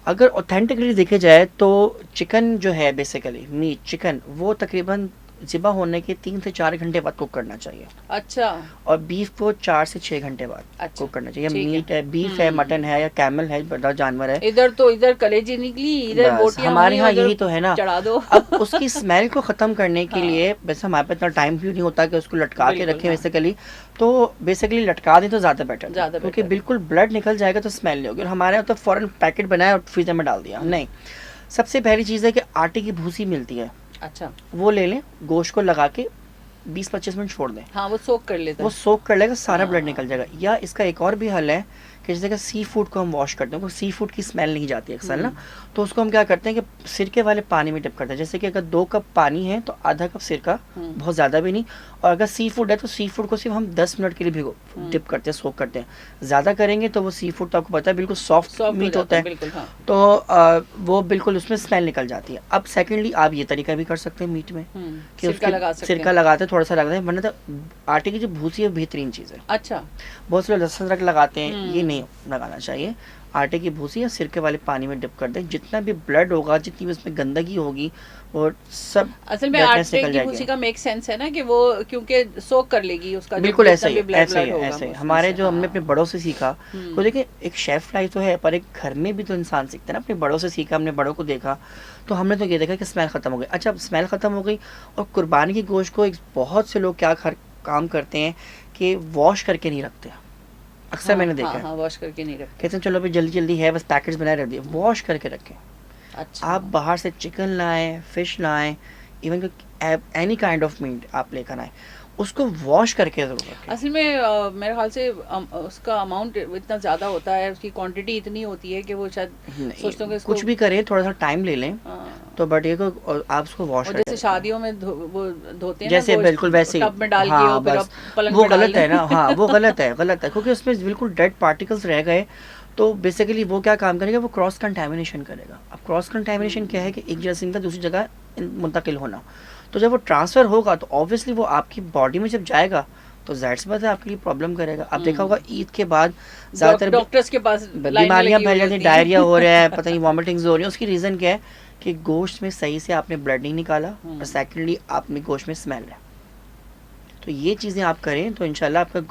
अगर ऑथेंटिकली देखे जाए तो चिकन जो है, बेसिकली मीट चिकन, वो तकरीबन ज़िबा होने के 3 से 4 घंटे बाद कुक करना चाहिए। अच्छा। और बीफ को 4 से 6 घंटे बाद अच्छा, कुक करना चाहिए। ठीक मीट है, बीफ है, मटन है या कैमल है, बड़ा जानवर है, इधर कलेजी निकली, इधर बस बोटियां हमारे हुई, यहाँ उधर यही तो है ना। चढ़ा दो। अब उसकी स्मेल को ख़त्म करने के लिए वैसे हमारे पास इतना टाइम भी नहीं होता कि उसको लटका के बिल्कुल, रखें हाँ। बेसिकली, तो बेसिकली लटका दें तो ज़्यादा बेटर, ज़्यादा क्योंकि बेटर। बिल्कुल ब्लड निकल जाएगा तो स्मेल नहीं होगी। और हमारे यहाँ तो फ़ौरन पैकेट बनाया और फ्रीजर में डाल दिया, नहीं। सबसे पहली चीज़ है कि आटे की भूसी मिलती है, अच्छा। वो ले लें, गोश्त को लगा के 20-25 मिनट छोड़ दें, हाँ, वो सोक कर लेता वो है। सोक कर लेगा, सारा हाँ। ब्लड निकल जाएगा। या इसका एक और भी हल है कि जैसे कि सी फूड को हम वॉश करते हैं, सी फूड की स्मेल नहीं जाती अक्सर ना, तो उसको हम क्या करते हैं कि सिरके वाले पानी में डिप करते हैं। जैसे कि अगर 2 कप पानी है तो आधा कप सिरका, बहुत ज़्यादा भी नहीं। और अगर सी फूड है तो सी फूड को सिर्फ हम 10 मिनट के लिए डिप करते हैं, सोक करते हैं। ज़्यादा करेंगे तो वो सी फूड तो आपको पता है बिल्कुल सॉफ्ट मीट होता है, बिल्कुल, हाँ। तो वो बिल्कुल उसमें स्मेल निकल जाती है। अब सेकेंडली आप ये तरीका भी कर सकते हैं मीट में कि सिरका लगा सकते हैं। सिरका लगाते हैं, थोड़ा सा लगाते हैं, वरना तो आटे की जो भूसी है बेहतरीन चीज़ है। अच्छा। बहुत से लोग लहसुन अदरक लगाते हैं, ये नहीं लगाना चाहिए। आटे की भूसी या सिरके वाले पानी में डिप कर दें, जितना भी ब्लड होगा, जितनी भी उसमें गंदगी होगी, और सब असल में डेडनेस आटे निकल की भूसी जाएगी। का मेक सेंस है ना कि वो क्योंकि सोक कर लेगी उसका, बिल्कुल ऐसा ही ब्लड ऐसे ही होगा ऐसे ही उसमें हमारे से, जो हमने हाँ। अपने बड़ों से सीखा, तो देखिए एक शेफ लाइफ तो है, पर एक घर में भी तो इंसान सीखता है ना। अपने बड़ों से सीखा, हमने बड़ों को देखा, तो हमने तो ये देखा कि स्मेल ख़त्म हो गई। अच्छा, स्मेल ख़त्म हो गई, और कुर्बानी की गोश्त को बहुत से लोग क्या काम करते हैं कि वॉश करके नहीं रखते। अक्सर मैंने देखा है, वॉश करके नहीं रखते। कहते हैं चलो अभी जल्दी जल्दी है, बस पैकेट्स बनाए रख दिए। वॉश करके रखें। अच्छा। आप बाहर से चिकन लाएं, फिश लाएं, even any kind of meat आप लेकर आएँ, उसको वॉश करके ज़रूर रखें। असल में मेरे ख्याल से उसका अमाउंट इतना ज़्यादा होता है, उसकी क्वांटिटी इतनी होती है कि वो शायद सोचते हैं कि कुछ भी करें, थोड़ा सा टाइम ले लें, तो बट ये को आप उसको वॉश और करके जैसे शादियों में वो धोते हैं जैसे ना, बिल्कुल वैसे ही, टब में डाल के हाँ, और फिर बस आप पलंग वो पे डाल गलत है दें। ना। हाँ, वो गलत है क्योंकि उसमें बिल्कुल डेड पार्टिकल्स रह गए, तो बेसिकली वो क्या काम करेगा, वो क्रॉस कंटेमिनेशन करेगा। अब क्रॉस कंटेमिनेशन क्या है कि एक जगह से दूसरी जगह मुंतकिल होना, तो जब वो ट्रांसफ़र होगा तो ऑब्वियसली वो आपकी बॉडी में जब जाएगा तो ज़ाहिर सी बात है आपके लिए प्रॉब्लम करेगा। आप देखा होगा ईद के बाद ज़्यादातर डॉक्टर्स के पास बीमारियाँ फैल जाती हैं, डायरिया हो रहा है, पता नहीं वॉमिटिंग्स हो रही है। उसकी रीज़न क्या है कि गोश्त में सही से आपने ब्लड नहीं निकाला, और सेकेंडली आपने गोश्त में स्मेल है। तो ये चीज़ें आप करें तो इंशाल्लाह आपका,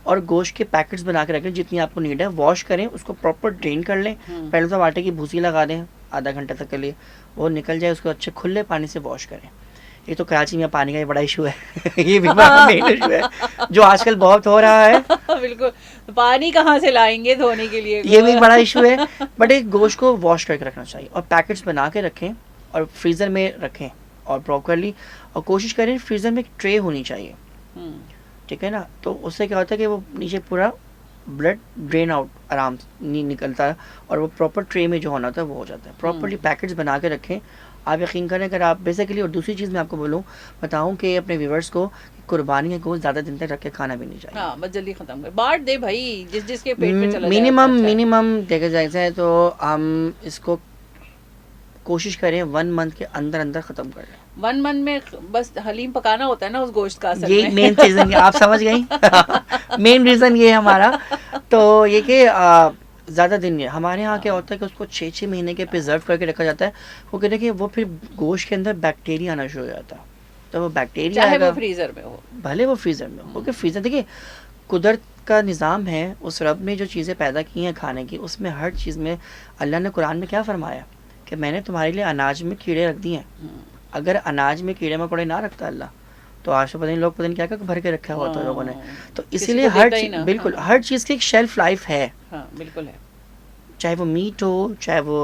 और गोश्त के पैकेट्स बना के रखें जितनी आपको नीड है, वॉश करें, उसको प्रॉपर ड्रेन कर लें। पहले तो आटे की भूसी लगा दें आधा घंटा तक के लिए, वो निकल जाए, उसको अच्छे खुले पानी से वॉश करें। ये तो कराची में पानी का ही बड़ा इशू है ये भी मेन इशू है जो आजकल बहुत हो रहा है। बिल्कुल, पानी कहाँ से लाएंगे धोने के लिए, ये भी बड़ा इशू है। बट एक गोश्त को वॉश करके रखना चाहिए, और पैकेट्स बना के रखें और फ्रीज़र में रखें, और प्रॉपरली, और कोशिश करें फ्रीज़र में एक ट्रे होनी चाहिए। ठीक है ना, तो उससे क्या होता है कि वो नीचे पूरा ब्लड ड्रेन आउट आराम से नहीं निकलता है, और वो प्रॉपर ट्रे में जो होना होता है वो हो जाता है। प्रॉपरली पैकेट्स बना के रखें, आप यकीन करें अगर आप बेसिकली। और दूसरी चीज़ मैं आपको बताऊं कि अपने व्यूवर्स को कुर्बानी का गोश्त ज़्यादा दिन तक रख के खाना भी नहीं चाहिए। हाँ, बस जल्दी खत्म कर, बांट दे भाई, जिस जिसके पेट में चला जाए उतना अच्छा है। मिनिमम देखा जाए तो हम इसको कोशिश करें 1 मंथ के अंदर अंदर ख़त्म कर लें। 1 मंथ में बस हलीम पकाना होता है ना उस गोश्त का, असल ये में। मेन रीज़न आप समझ गई। मेन रीज़न ये है हमारा। तो ये कि ज़्यादा दिन नहीं, हमारे यहाँ क्या होता है कि उसको 6-6 महीने के प्रिजर्व करके रखा जाता है। वो कहते हैं कि वो फिर गोश्त के अंदर बैक्टीरिया आना शुरू हो जाता है, तो वो बैक्टीरिया चाहे वो फ्रीजर में हो, भले वो फ्रीज़र में हो, क्योंकि फ्रीज़र देखिए कुदरत का निज़ाम है। उस रब ने जो चीज़ें पैदा की हैं खाने की, उसमें हर चीज़ में अल्लाह ने कुरान में क्या फरमाया कि मैंने तुम्हारे लिए अनाज में कीड़े रख दिए हैं। अगर अनाज में कीड़े मकोड़े ना रखता अल्लाह, तो आज तो पता नहीं लोग पता नहीं क्या क्या भर के रखा हुआ था लोगों ने। तो इसीलिए हर चीज़, बिल्कुल हर चीज़ की एक शेल्फ लाइफ है। हाँ, बिल्कुल है। चाहे वो मीट हो, चाहे वो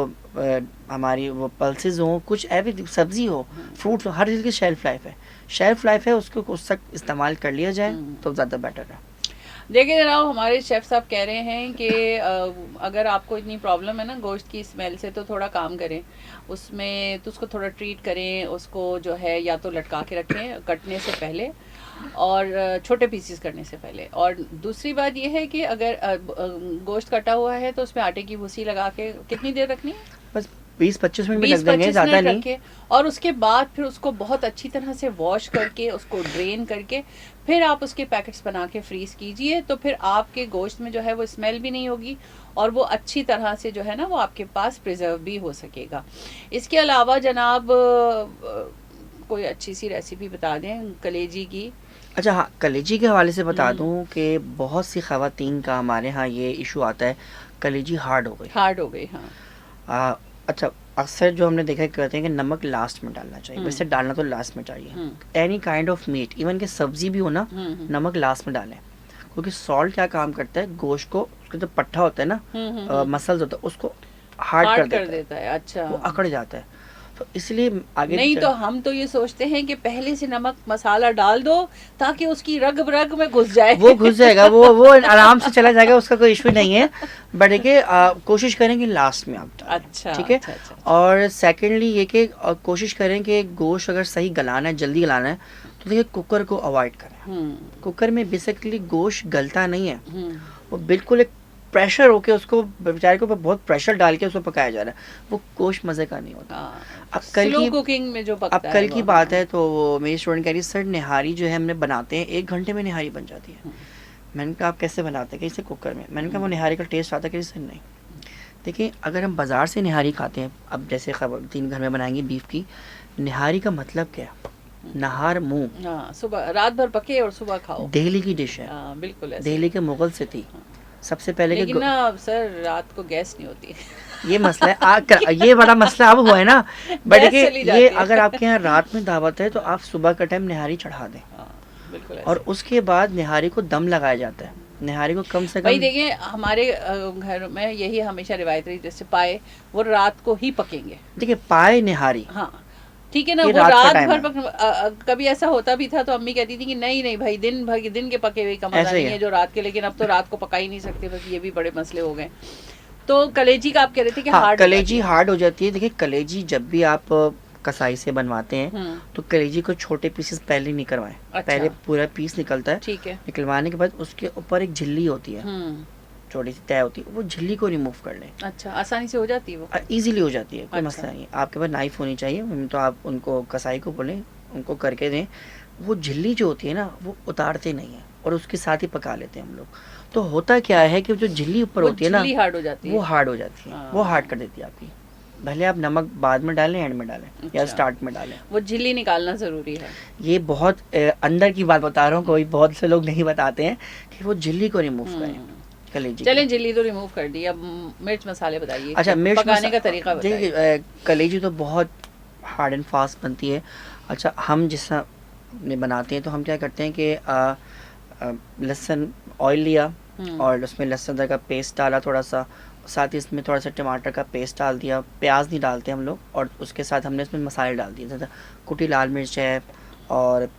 हमारी वो पल्सेस हो, कुछ एवरी सब्जी हो, फ्रूट हो, हर चीज़ की शेल्फ लाइफ है। शेल्फ लाइफ है, उसको उस तक इस्तेमाल कर लिया जाए तो ज़्यादा बेटर है। देखिए जनाब, हमारे शेफ साहब कह रहे हैं कि अगर आपको इतनी प्रॉब्लम है ना गोश्त की स्मेल से, तो थोड़ा काम करें उसमें, तो उसको थोड़ा ट्रीट करें, उसको जो है या तो लटका के रखें कटने से पहले, और छोटे पीसेस करने से पहले। और दूसरी बात यह है कि अगर गोश्त कटा हुआ है तो उसमें आटे की भूसी लगा के कितनी देर रखनी है? बस 20-25 मिनट भी लग देंगे, ज़्यादा नहीं। और उसके बाद फिर उसको बहुत अच्छी तरह से वॉश करके, उसको ड्रेन करके, फिर आप उसके पैकेट्स बना के फ्रीज कीजिए। तो फिर आपके गोश्त में जो है वो स्मेल भी नहीं होगी, और वो अच्छी तरह से जो है ना वो आपके पास प्रिजर्व भी हो सकेगा। इसके अलावा जनाब कोई अच्छी सी रेसिपी बता दें कलेजी की। अच्छा हाँ, कलेजी के हवाले से बता दूं कि बहुत सी ख़वातीन का हमारे यहाँ ये इशू आता है, कलेजी हार्ड हो गई। हाँ, अच्छा अक्सर जो हमने देखा कहते हैं कि नमक लास्ट में डालना चाहिए। वैसे डालना तो लास्ट में चाहिए, any kind of meat, even के सब्जी भी हो ना, नमक लास्ट में डालें। क्योंकि सॉल्ट क्या काम करता है, गोश्त को, उसका जो पट्टा होता है ना, मसल्स होता है, उसको हार्ड कर देता है। अच्छा, वो अकड़ जाता है। तो इसलिए आगे नहीं तो हम तो ये सोचते हैं कि पहले से नमक मसाला डाल दो ताकि उसकी रग रग में घुस जाए। वो घुस जाएगा, वो आराम से चला जाएगा, उसका कोई इशू नहीं है। बट देखिए कोशिश करें कि लास्ट में आप डालें। अच्छा, ठीक है। अच्छा। और सेकेंडली ये कि कोशिश करें कि गोश्त अगर सही गलाना है, जल्दी गलाना है, तो देखिए कुकर को अवॉइड करें। कुकर में बेसिकली गोश्त गलता नहीं है, वो बिल्कुल एक प्रेशर होके उसको बेचारे के ऊपर बहुत प्रेशर डाल के उसको पकाया जा रहा है, वो गोश्त मज़े का नहीं होता। अब कल कुकिंग में जो पकता है, अब कल की बात है तो वो मेरी स्टूडेंट कह रही सर निहारी जो है हमने बनाते हैं 1 घंटे में निहारी बन जाती है। मैंने कहा आप कैसे बनाते हैं? कैसे कुकर में? मैंने कहा वो निहारी का टेस्ट आता है। कि सर नहीं, देखिए अगर हम बाज़ार से निहारी खाते हैं, अब जैसे खवातीन घर में बनाएंगे बीफ की निहारी, का मतलब क्या है? नहार मुँह, सुबह रात भर पके और सुबह खाओ। दिल्ली की डिश है, बिल्कुल दिल्ली के मुगल से थी सबसे पहले। लेकिन ना सर रात को गैस नहीं होती। ये मसला है, ये बड़ा मसला अब हुआ है ना। बट देखिए ये अगर आपके यहाँ रात में दावत है तो आप सुबह का टाइम निहारी चढ़ा दें। बिल्कुल। और उसके बाद निहारी को दम लगाया जाता है। निहारी को कम से कम, भाई देखिए हमारे घर में यही हमेशा रिवायत रही, जैसे पाए वो रात को ही पकेंगे। देखिए पाए निहारी, हाँ ठीक है ना, वो रात भर कभी ऐसा होता भी था तो अम्मी कहती थी कि नहीं भाई दिन के पके हुए का मजा नहीं है जो रात के। लेकिन अब तो रात को पका ही नहीं सकते, बस ये भी बड़े मसले हो गए। तो कलेजी का आप कह रहे थे कि हार्ड, कलेजी हार्ड हो जाती है। देखिए कलेजी जब भी आप कसाई से बनवाते हैं तो कलेजी को छोटे पीसेस पहले नहीं करवाएं। अच्छा। पहले पूरा पीस निकलता है, ठीक है। निकलवाने के बाद उसके ऊपर एक झिल्ली होती है, छोटी सी तय होती है, वो झिल्ली को रिमूव कर लें। अच्छा, आसानी से हो जाती है वो? इजीली हो जाती है, कोई मसला नहीं है। आपके पास नाइफ होनी चाहिए, तो आप उनको कसाई को बोलें उनको करके दें। वो झिल्ली जो होती है ना वो उतारते नहीं है और उसके साथ ही पका लेते हैं हम लोग। तो होता क्या है कि जो झिल्ली ऊपर होती है ना, हार्ड हो जाती है, वो हार्ड हो जाती है, वो हार्ड कर देती है आपकी। भले आप नमक बाद में डालें, एंड में डालें, या स्टार्ट में डालें, वो झिल्ली निकालना जरूरी है। ये बहुत अंदर की बात बता रहा हूँ, कोई बहुत से लोग नहीं बताते हैं कि वो झिल्ली को रिमूव करें। चलें झिल्ली तो रिमूव कर दी, अब मिर्च मसाले बताइए। अच्छा, मिर्च पकाने का तरीका बताइए। कलेजी तो बहुत हार्ड एंड फास्ट बनती है। अच्छा, हम जिस बनाते हैं तो हम क्या करते हैं कि लहसुन ऑयल लिया और उसमें लहसुन अदरक का पेस्ट डाला थोड़ा सा, साथ ही इसमें थोड़ा सा टमाटर का पेस्ट डाल दिया, प्याज नहीं डालते हम लोग, और उसके साथ हमने इसमें मसाले डाल दिए, जैसे कुटी लाल मिर्च है और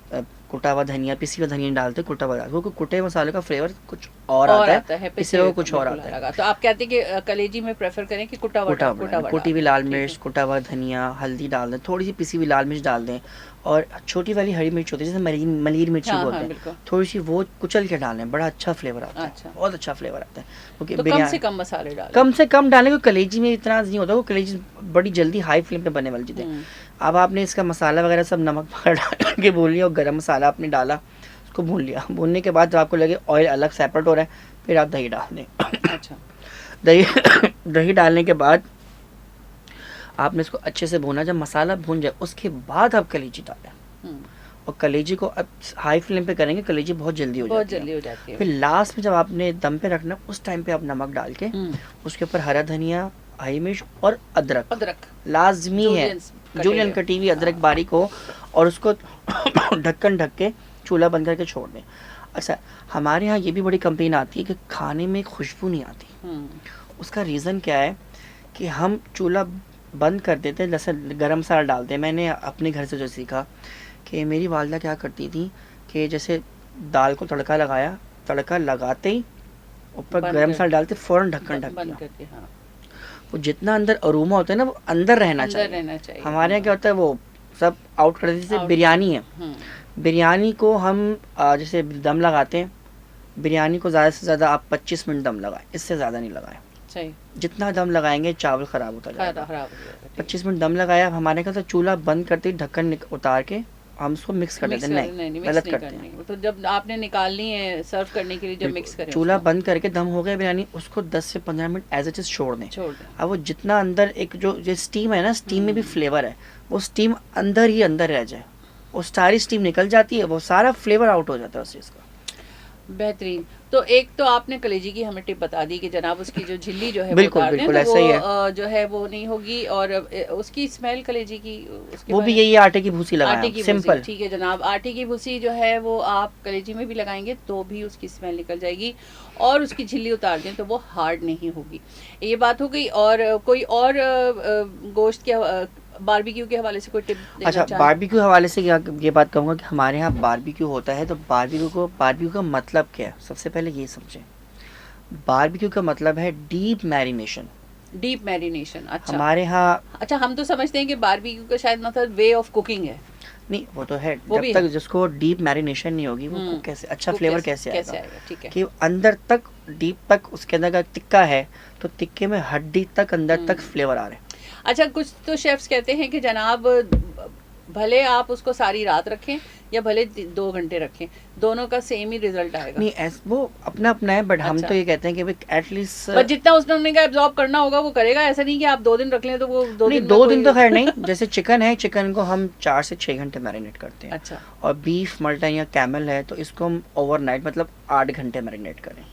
कुटा हुआ धनिया, पिसी हुआ धनिया नहीं डालते, कुटा हुआ डालते, क्योंकि कुटे मसाले का फ्लेवर कुछ और आता है, पिसे पिसे हुए हुआ का कुछ और बिल्कुल आता है। अलग। तो आप कहते हैं कि कलेजी में प्रेफर करें कि कुटा हुआ कुटा कुटा हुआ, हुआ कुटी हुई डालें, लाल ठीक मिर्च, है। कुटा हुआ धनिया, हल्दी डाल दें, थोड़ी सी पिसी हुई लाल मिर्च डाल दें, और छोटी वाली हरी मिर्च होती है जिसे मलीर मिर्ची हाँ बोलते हाँ हैं, बिल्कुल। थोड़ी सी वो कुचल के डालें, बड़ा अच्छा फ्लेवर आता है, अच्छा, बहुत अच्छा फ्लेवर आता है। क्योंकि तो कम से बिरयानी कम मसाले डालें। कम से कम डालें, क्योंकि कलेजी में इतना नहीं होता, वो कलेजी बड़ी जल्दी हाई फ्लेम पे बनने वाली चीज़ है। अब आपने इसका मसाला वगैरह सब नमक वगैरह डाल के भून लिया, और गरम मसाला आपने डाला, उसको भून लिया। भूनने के बाद जब आपको लगे ऑयल अलग सेपरेट हो रहा है, फिर आप दही डाल दें। अच्छा, दही दही डालने के बाद आपने इसको अच्छे से भूना, जब मसाला भून जाए उसके बाद आप कलेजी डालें, और कलेजी को अब हाई फ्लेम पे करेंगे, कलेजी बहुत जल्दी हो बहुत जाती है। जल्दी हो जाती है। फिर लास्ट में जब आपने दम पे रखना, उस टाइम पे आप नमक डाल के उसके ऊपर हरा धनिया, हरी मिर्च और अदरक अदरक लाजमी है, जूलियन कटी हुई अदरक बारीक हो, और उसको ढक्कन ढक के चूल्हा बंद करके छोड़ दें। अच्छा, हमारे यहाँ ये भी बड़ी कंप्लेन आती है कि खाने में खुशबू नहीं आती। उसका रीज़न क्या है कि हम चूल्हा बंद कर देते हैं, जैसे गरम मसाला डालते हैं। मैंने अपने घर से जो सीखा कि मेरी वालदा क्या करती थी कि जैसे दाल को तड़का लगाया, तड़का लगाते ही ऊपर गरम मसाला डालते, फ़ौरन ढक्कन ढक दिया। हाँ। वो जितना अंदर अरोमा होता है ना, वो अंदर रहना चाहिए। हमारे यहाँ क्या होता है, वो सब आउट कर देते। जैसे बिरयानी है, बिरयानी को हम जैसे दम लगाते हैं, बिरयानी को ज़्यादा से ज़्यादा आप 25 मिनट दम लगाएं, इससे ज़्यादा नहीं लगाएं। सही। जितना दम लगाएंगे चावल ख़राब होता जाएगा। 25 मिनट दम लगाया, हमारे यहाँ तो चूल्हा बंद करते ही ढक्कन उतार के हम उसको मिक्स कर देते हैं। नहीं, गलत करते हैं। तो जब आपने निकालनी है सर्व करने के लिए, जब मिक्स करें, चूल्हा बंद करके दम हो गया बिरयानी, उसको 10 से 15 मिनट एज इट इज छोड़ दें। अब वो जितना अंदर एक जो स्टीम है ना, स्टीम में भी फ्लेवर है, वो स्टीम अंदर ही अंदर रह जाए, वो सारी स्टीम निकल जाती है, वो सारा फ्लेवर आउट हो जाता है उस चीज़ का। बेहतरीन। तो एक तो आपने कलेजी की हमें टिप बता दी कि जनाब उसकी जो झिल्ली जो है बिल्कुल बिल्कुल ऐसा ही है, जो है वो नहीं होगी, और उसकी स्मेल कलेजी की उसके वो भी यही आटे की भूसी लगाएं, आटे की सिंपल। ठीक है जनाब, आटे की भूसी जो है वो आप कलेजी में भी लगाएंगे तो भी उसकी स्मेल निकल जाएगी, और उसकी झिल्ली उतार दें तो वो हार्ड नहीं होगी। ये बात हो गई। और कोई और गोश्त के बारबेक्यू के हवाले से कोई टिप देना अच्छा, बारबेक्यू हवाले से ये बात कहूँगा कि हमारे यहाँ बारबेक्यू होता है, तो बारबेक्यू का मतलब क्या है, सबसे पहले ये समझें। बारबेक्यू का मतलब है डीप मैरिनेशन। डीप मैरिनेशन, अच्छा। हमारे यहाँ, अच्छा, हम तो समझते हैं कि बारबेक्यू का शायद मतलब वे ऑफ कुकिंग है। नहीं, वो तो है, वो जब तक जिसको डीप मैरिनेशन नहीं होगी वो कैसे अच्छा फ्लेवर कैसे आएगा। ठीक है कि अंदर तक डीप तक उसके अंदर का टिक्का है, तो टिक्के में हड्डी तक अंदर तक फ्लेवर आ रहे हैं। अच्छा, कुछ तो शेफ्स कहते हैं कि जनाब भले आप उसको सारी रात रखें या भले 2 घंटे रखें, दोनों का सेम ही रिजल्ट आएगा। नहीं, वो अपना अपना है, बट हम तो ये कहते हैं कि एटलीस्ट जितना उसने का एब्जॉर्ब करना होगा वो करेगा। ऐसा नहीं कि आप 2 दिन रख लें तो वो 2 दिन तो खैर नहीं। जैसे चिकन है, चिकन को हम 4 से 6 घंटे मैरिनेट करते हैं। अच्छा। और बीफ, मल्टन या कैमल है तो इसको हम ओवरनाइट मतलब 8 घंटे मैरिनेट करें।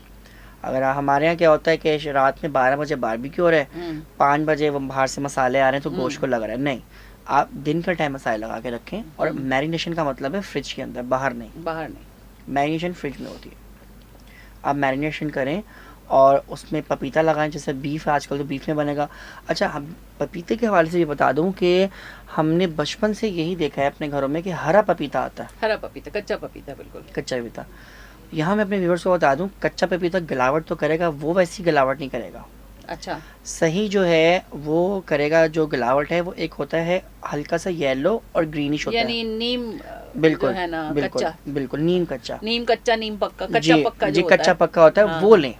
अगर हमारे यहाँ क्या होता है कि रात में 12 बजे बारबेक्यू हो रहा है, 5 बजे वो बाहर से मसाले आ रहे हैं तो गोश्त को लग रहा है, नहीं, आप दिन का टाइम मसाले लगा के रखें। और मैरिनेशन का मतलब है फ्रिज के अंदर, बाहर नहीं। मैरिनेशन फ्रिज में होती है। आप मैरिनेशन करें और उसमें पपीता लगाएं, जैसे बीफ आजकल तो बीफ में बनेगा। अच्छा, हम पपीते के हवाले से ये बता दूं कि हमने बचपन से यही देखा है अपने घरों में कि हरा पपीता आता है। हरा पपीता, कच्चा पपीता, बिल्कुल कच्चा पपीता। यहाँ मैं अपने व्यूअर्स को बता दूं, कच्चा पपीता गलावट तो करेगा, वो वैसी गलावट नहीं करेगा। अच्छा। सही जो है वो करेगा, जो गलावट है वो एक होता है हल्का सा येलो और ग्रीनिश होता है, यानी नीम बिल्कुल है ना, बिल्कुल कच्चा। बिल्कुल नीम कच्चा, नीम पक्का, कच्चा पक्का जी कच्चा पक्का होता है, वो लें।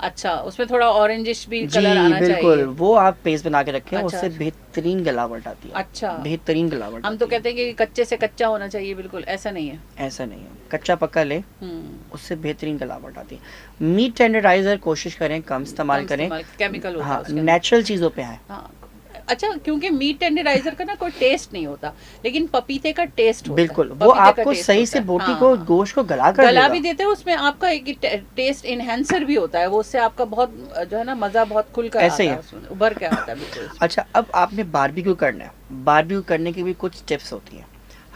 अच्छा, उसमें थोड़ा ऑरेंजिश भी कलर आना चाहिए। बिल्कुल, वो आप पेस्ट बना के रखें। उससे बेहतरीन गलावट आती है। अच्छा, बेहतरीन गलावट। हम तो कहते हैं कि कच्चे से कच्चा होना चाहिए, बिल्कुल ऐसा नहीं है। ऐसा नहीं है, कच्चा पक्का ले, उससे बेहतरीन गलावट आती है। मीट टेंडराइजर कोशिश करें कम इस्तेमाल करें, केमिकल होता है, नेचुरल चीजों पे है। अच्छा, क्योंकि मीट टेंडराइजर का ना कोई टेस्ट नहीं होता, लेकिन पपीते का टेस्ट होता बिल्कुल है। वो आपको सही से बोटी को, गोश्त को गला भी देते हैं, उसमें आपका एक टेस्ट इनहेंसर भी होता है, वो उससे आपका बहुत जो है ना मजा बहुत खुलकर ऐसे आता है, उभर के आता है बिल्कुल। अच्छा, अब आपने बारबेक्यू करना है, बारबेक्यू करने की भी कुछ टिप्स होती हैं।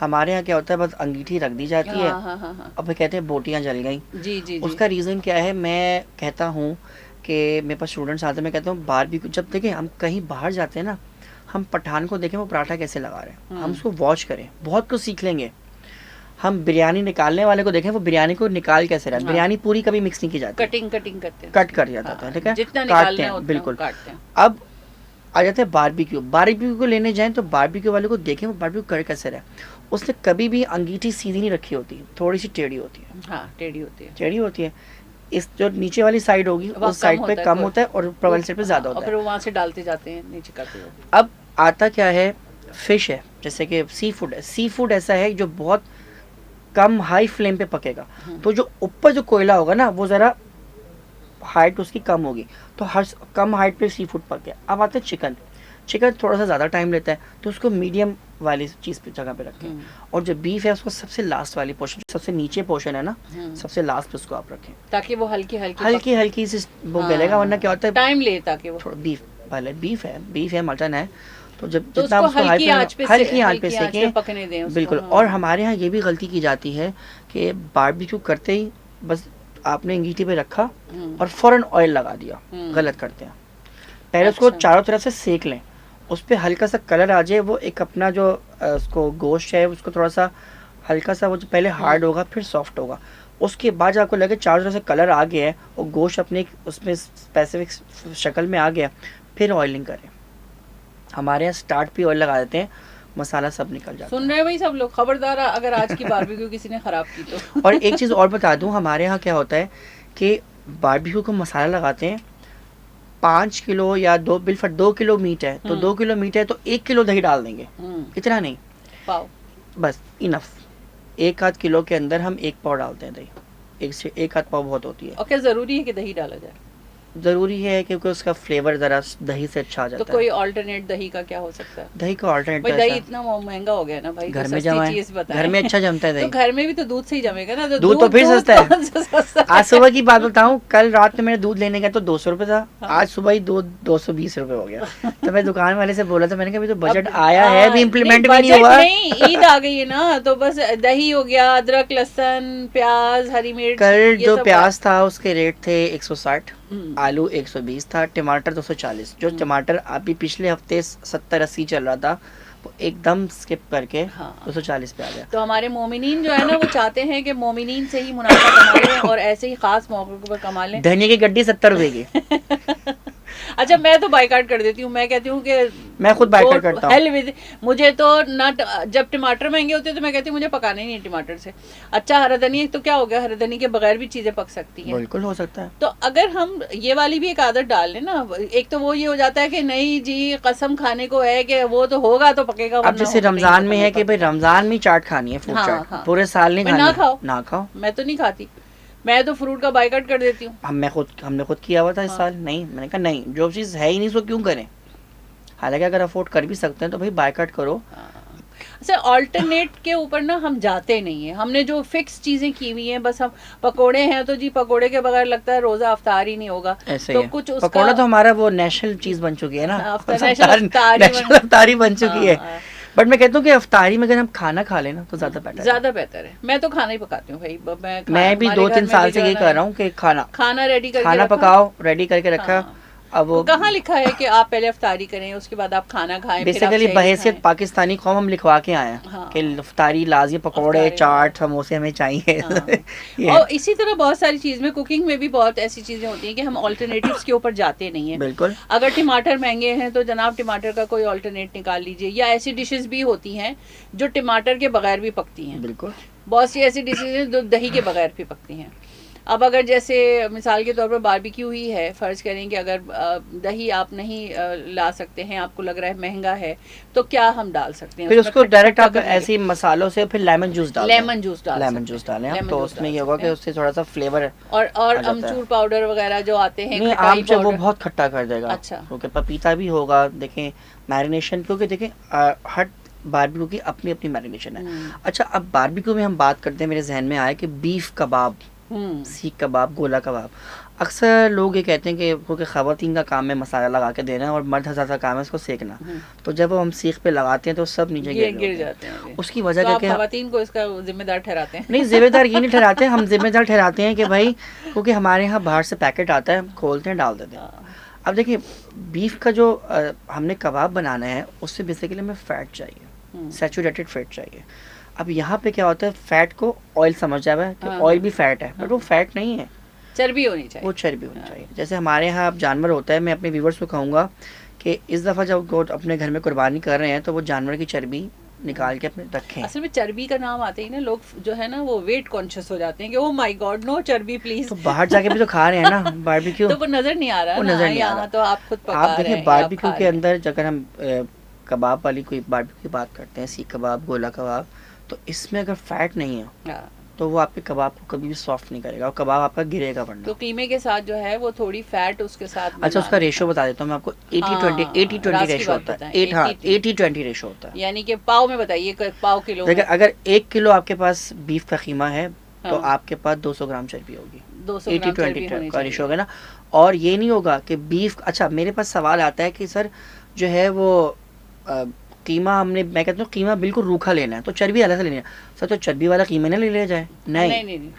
हमारे यहाँ क्या होता है, बस अंगीठी रख दी जाती है। अब कहते हैं बोटियाँ जल गई। जी। उसका रीज़न क्या है, मैं कहता हूँ कि मेरे पास स्टूडेंट्स आते हैं, मैं कहता हूँ बारबेक्यू जब देखें, हम कहीं बाहर जाते हैं ना, हम पठान को देखें वो पराठा कैसे लगा रहे हैं, हम उसको वॉच करें, बहुत कुछ सीख लेंगे। हम बिरयानी निकालने वाले को देखें वो बिरयानी को निकाल कैसे रहा है, हाँ। बिरयानी पूरी कभी मिक्स नहीं की जाती, कटिंग करते हैं, कट कर जाता था, हाँ, ठीक है, जितना काटते निकालना है हैं उतना बिल्कुल। काटते हैं। अब आ जाते हैं बारबेक्यू। बारबेक्यू को लेने जाएं तो बारबेक्यू वाले को देखें वो बारबेक्यू कर कैसे रहा है। उसने कभी भी अंगीठी सीधी नहीं रखी होती, थोड़ी सी टेढ़ी होती है, हाँ, टेढ़ी होती है, टेढ़ी होती है। इस जो नीचे वाली साइड होगी वहाँ उस साइड पे कम कोई- होता है और ऊपर वाली साइड पे ज़्यादा हाँ, और होता फिर है। वो वहाँ से डालते जाते हैं नीचे करते हुए। अब आता क्या है, फिश है, जैसे कि सी फूड है। सी फूड ऐसा है जो बहुत कम हाई फ्लेम पे पकेगा, तो जो ऊपर जो कोयला होगा ना वो ज़रा हाइट उसकी कम होगी, तो हर कम हाइट पे सी फूड पक गया। अब आते हैं चिकन। चिकन थोड़ा सा ज़्यादा टाइम लेता है, तो उसको मीडियम वाली चीज़ पे जगह पे रखें। और जो बीफ है उसको सबसे लास्ट वाली पोर्शन, सबसे नीचे पोर्शन है ना, सबसे लास्ट पे उसको आप रखें, ताकि वो हल्की हल्की सी वो गलेगा। वरना क्या होता है, टाइम ले, ताकि वो थोड़ा बीफ है मटन है, तो जब तो जितना उसको हल्की आंच पे हल्की आंच पे पे सेकें पकने दें उसको, बिल्कुल। हाँ। और हमारे यहाँ ये भी गलती की जाती है कि बारबेक्यू करते ही बस आपने अंगीठी पे रखा और फौरन ऑयल लगा दिया, गलत करते हैं। पहले उसको अच्छा। चारों तरफ से सेक लें, उस पर हल्का सा कलर आ जाए, वो एक अपना जो उसको गोश्त है उसको थोड़ा सा हल्का सा, वो जो पहले हार्ड होगा फिर सॉफ्ट होगा, उसके बाद जब आपको लगे चारों तरफ से कलर आ गया है और गोश्त अपने उसमें स्पेसिफिक शक्ल में आ गया, फिर ऑयलिंग करें। हमारे यहाँ स्टार्ट पे ऑयल लगा देते हैं, मसाला सब निकल जाता सुन रहे हैं भाई सब लोग, खबरदार अगर आज की बारबेक्यू किसी ने खराब की तो। है। और एक चीज़ और बता दूं, हमारे यहाँ क्या होता है कि बारबेक्यू को मसाला लगाते हैं, 5 किलो या 2 किलो मीट है तो 2 किलो मीट है तो 1 किलो दही डाल देंगे, इतना नहीं, पाव बस इनफ। 1 आध किलो के अंदर हम 1 पाव डालते हैं दही, एक आध पाव बहुत होती है। और क्या जरूरी है कि दही डाला जाए? ज़रूरी है क्योंकि उसका फ्लेवर ज़रा दही से अच्छा आ तो जाता कोई है। ऑल्टरनेट दही का क्या हो सकता है? दही का ऑल्टरनेट भाई दही इतना महंगा हो गया ना भाई, घर तो में सस्ती जमा है, चीज बताएं। घर में अच्छा जमता है तो दही। घर में भी तो दूध से ही जमेगा ना, तो दूध तो फिर सस्ता है। कौन सा सस्ता है? आज सुबह की बात बताऊं, कल रात में मैंने दूध लेने गया तो 200 रुपये था, आज सुबह ही दूध 220 रुपये हो गया। तो मैं दुकान वाले से बोला था, मैंने कहा अभी तो बजट आया है, अभी इम्प्लीमेंट भी नहीं हुआ। नहीं, ईद आ गई है ना, तो बस दही हो गया, अदरक लहसुन प्याज हरी मिर्च। कल जो प्याज था उसके रेट थे 160, आलू 120 था, टमाटर 240। जो टमाटर अभी पिछले हफ्ते 70-80 चल रहा था वो एकदम स्किप करके 240 पे आ गया। तो हमारे मोमिनीन जो है ना वो चाहते हैं कि मोमिनीन से ही मुनाफा कमा लें और ऐसे ही खास मौकों पर कमा लें। धनिया की गड्डी 70 रुपए की। अच्छा, मैं तो बाइकाट कर देती हूँ, मैं कहती हूँ कि मैं खुद बाइकाट करता हूँ। मुझे तो ना जब टमाटर महंगे होते हैं तो मैं कहती हूँ मुझे पकाना ही नहीं टमाटर से। अच्छा, हरा धनिया तो क्या हो गया, हरा धनिया के बगैर भी चीजें पक सकती हैं। बिल्कुल हो सकता है। तो अगर हम ये वाली भी एक आदत डाल लें ना, एक तो वो ये हो जाता है कि नहीं जी कसम खाने को है कि वो तो होगा तो पकेगा। अब जैसे रमजान में है कि भाई रमजान में चाट खानी है, फ्रूट चाट, पूरे साल नहीं खानी, ना खाओ। मैं तो नहीं खाती, मैं तो फ्रूट का बाइकाट कर देती हूँ। हमने खुद किया हुआ था इस साल। नहीं, मैंने कहा नहीं, जो चीज़ है ही नहीं उसको क्यों करें। हालांकि अगर अफोर्ड कर भी सकते हैं तो भाई बाइकाट करो। अच्छा, ऑल्टरनेट के ऊपर ना हम जाते नहीं है, हमने जो फिक्स चीजें की हुई हैं, बस हम पकोड़े हैं तो जी पकोड़े के बगैर लगता है रोजा अफ्तार ही नहीं होगा। ऐसे तो ही कुछ उसका पकोड़ा तो हमारा वो नेशनल चीज बन चुकी है ना, नेशनल अफ्तारी बन चुकी है। बट मैं कहता हूँ कि अफ्तारी में अगर हम खाना खा लेना तो ज्यादा बेटर है। मैं तो खाना ही पकाती हूँ भाई। मैं भी 2-3 साल से यही कर रहा हूँ कि खाना रेडी करके खाना पकाओ, रेडी करके रखा। अब वो कहाँ लिखा है कि आप पहले अफ्तारी करें उसके बाद आप खाना खाएं? बेसिकली बहैसियत पाकिस्तानी कौम हम लिखवा के आए हैं कि अफ्तारी लाजी, पकोड़े, चाट, समोसे हमें चाहिए। और इसी तरह बहुत सारी चीज में, कुकिंग में भी बहुत ऐसी चीजें होती हैं कि हम ऑल्टरनेटिव्स के ऊपर जाते नहीं है। बिल्कुल। अगर टमाटर महंगे हैं तो जनाब टमाटर का कोई ऑल्टरनेट निकाल लीजिए, या ऐसी डिशेस भी होती हैं जो टमाटर के बगैर भी पकती हैं। बिल्कुल, बहुत सी ऐसी डिशेज हैं जो दही के बगैर भी पकती हैं। अब अगर जैसे मिसाल के तौर पर बारबेक्यू ही है, फर्ज करें कि अगर दही आप नहीं ला सकते हैं, आपको लग रहा है महंगा है, तो क्या हम डाल सकते हैं? फिर उसको डायरेक्ट आप ऐसे मसालों से फिर लेमन जूस डालें, डालें तो उसमें ये होगा कि उससे थोड़ा सा फ्लेवर। और अमचूर पाउडर वगैरह जो आते हैं, आम जब वो बहुत खट्टा कर देगा। अच्छा, क्योंकि पपीता भी होगा, देखें मैरिनेशन, क्योंकि देखें हर बारबेक्यू की अपनी अपनी मैरिनेशन है। अच्छा, अब बारबेक्यू में हम बात करते हैं, मेरे जहन में आया कि बीफ कबाब, सीख कबाब, गोला कबाब। अक्सर लोग ये कहते हैं कि क्योंकि ख़वातीन का काम है मसाला लगा के देना और मर्द हज़ार का काम है उसको सेकना, तो जब हम सीख पे लगाते हैं तो सब नीचे गिर जाते हैं। उसकी वजह क्या है? ख़वातीन को इसका जिम्मेदार ठहराते हैं? नहीं, जिम्मेदार ये नहीं ठहराते, हम जिम्मेदार ठहराते हैं कि भाई क्योंकि हमारे यहाँ बाहर से पैकेट आता है, खोलते हैं, डाल देते हैं। अब देखिए, बीफ का जो हमने कबाब बनाना है उससे बेसिकली हमें फ़ैट चाहिए, सैचुरेटेड फैट चाहिए। अब यहाँ पे क्या होता है, फैट को ऑयल समझ जाए है कि हाँ, ऑयल हाँ। भी फैट है, बट वो फैट नहीं है, चर्बी होनी वो चाहिए। चर्बी होनी हाँ। चाहिए। जैसे हमारे यहाँ अब जानवर होता है, मैं अपने व्यूवर्स को कहूँगा कि इस दफ़ा जब वो अपने घर में कुर्बानी कर रहे हैं तो वो जानवर की चर्बी निकाल के अपने रखें। असल में चर्बी का नाम आते ही ना लोग जो है ना वो वेट कॉन्शियस हो जाते हैं कि ओ माय गॉड नो चर्बी प्लीज। तो बाहर जाके भी तो खा रहे हैं ना बारबेक्यू, तो वो नजर नहीं आ रहा वो ना, नज़र नहीं आ यहाँ रहा। तो आप खुद पका आप रहे देखें हैं या आप बारबेक्यू खा के रहे हैं। अंदर अगर हम कबाब वाली कोई बारबेक्यू की बात करते हैं, सीख कबाब, गोला कबाब, तो इसमें अगर फैट नहीं है हाँ। तो वो आपके कबाब को कभी भी सॉफ्ट नहीं करेगा और कबाब आपका गिरेगा तो वरना। कीमे के साथ जो है वो थोड़ी फैट उसके साथ अच्छा, उसका बनाना रेशो है। बता देता हूँ मैं आपको, 80-20 हाँ, 80-20 रास की रेशो बात होता है। बताएं, 80-20 रेशो होता है। यानी कि पाव में बताइए पाव किलो देखिए में। अगर 1 किलो आपके पास बीफ का कीमा है तो हाँ। आपके पास 200 ग्राम चर्बी होगी। 200 ग्राम चर्बी 80-20 होनी का रेशो चाहिए। होगा ना। और ये नहीं होगा कि बीफ, अच्छा मेरे पास सवाल आता है कि सर जो है वो कीमा हमने, मैं कहता हूँ कीमा बिल्कुल रूखा लेना है तो चर्बी अलग से लेनी है। सर तो चर्बी वाला कीमा ना ले लिया जाए, नहीं नहीं, नहीं नहीं।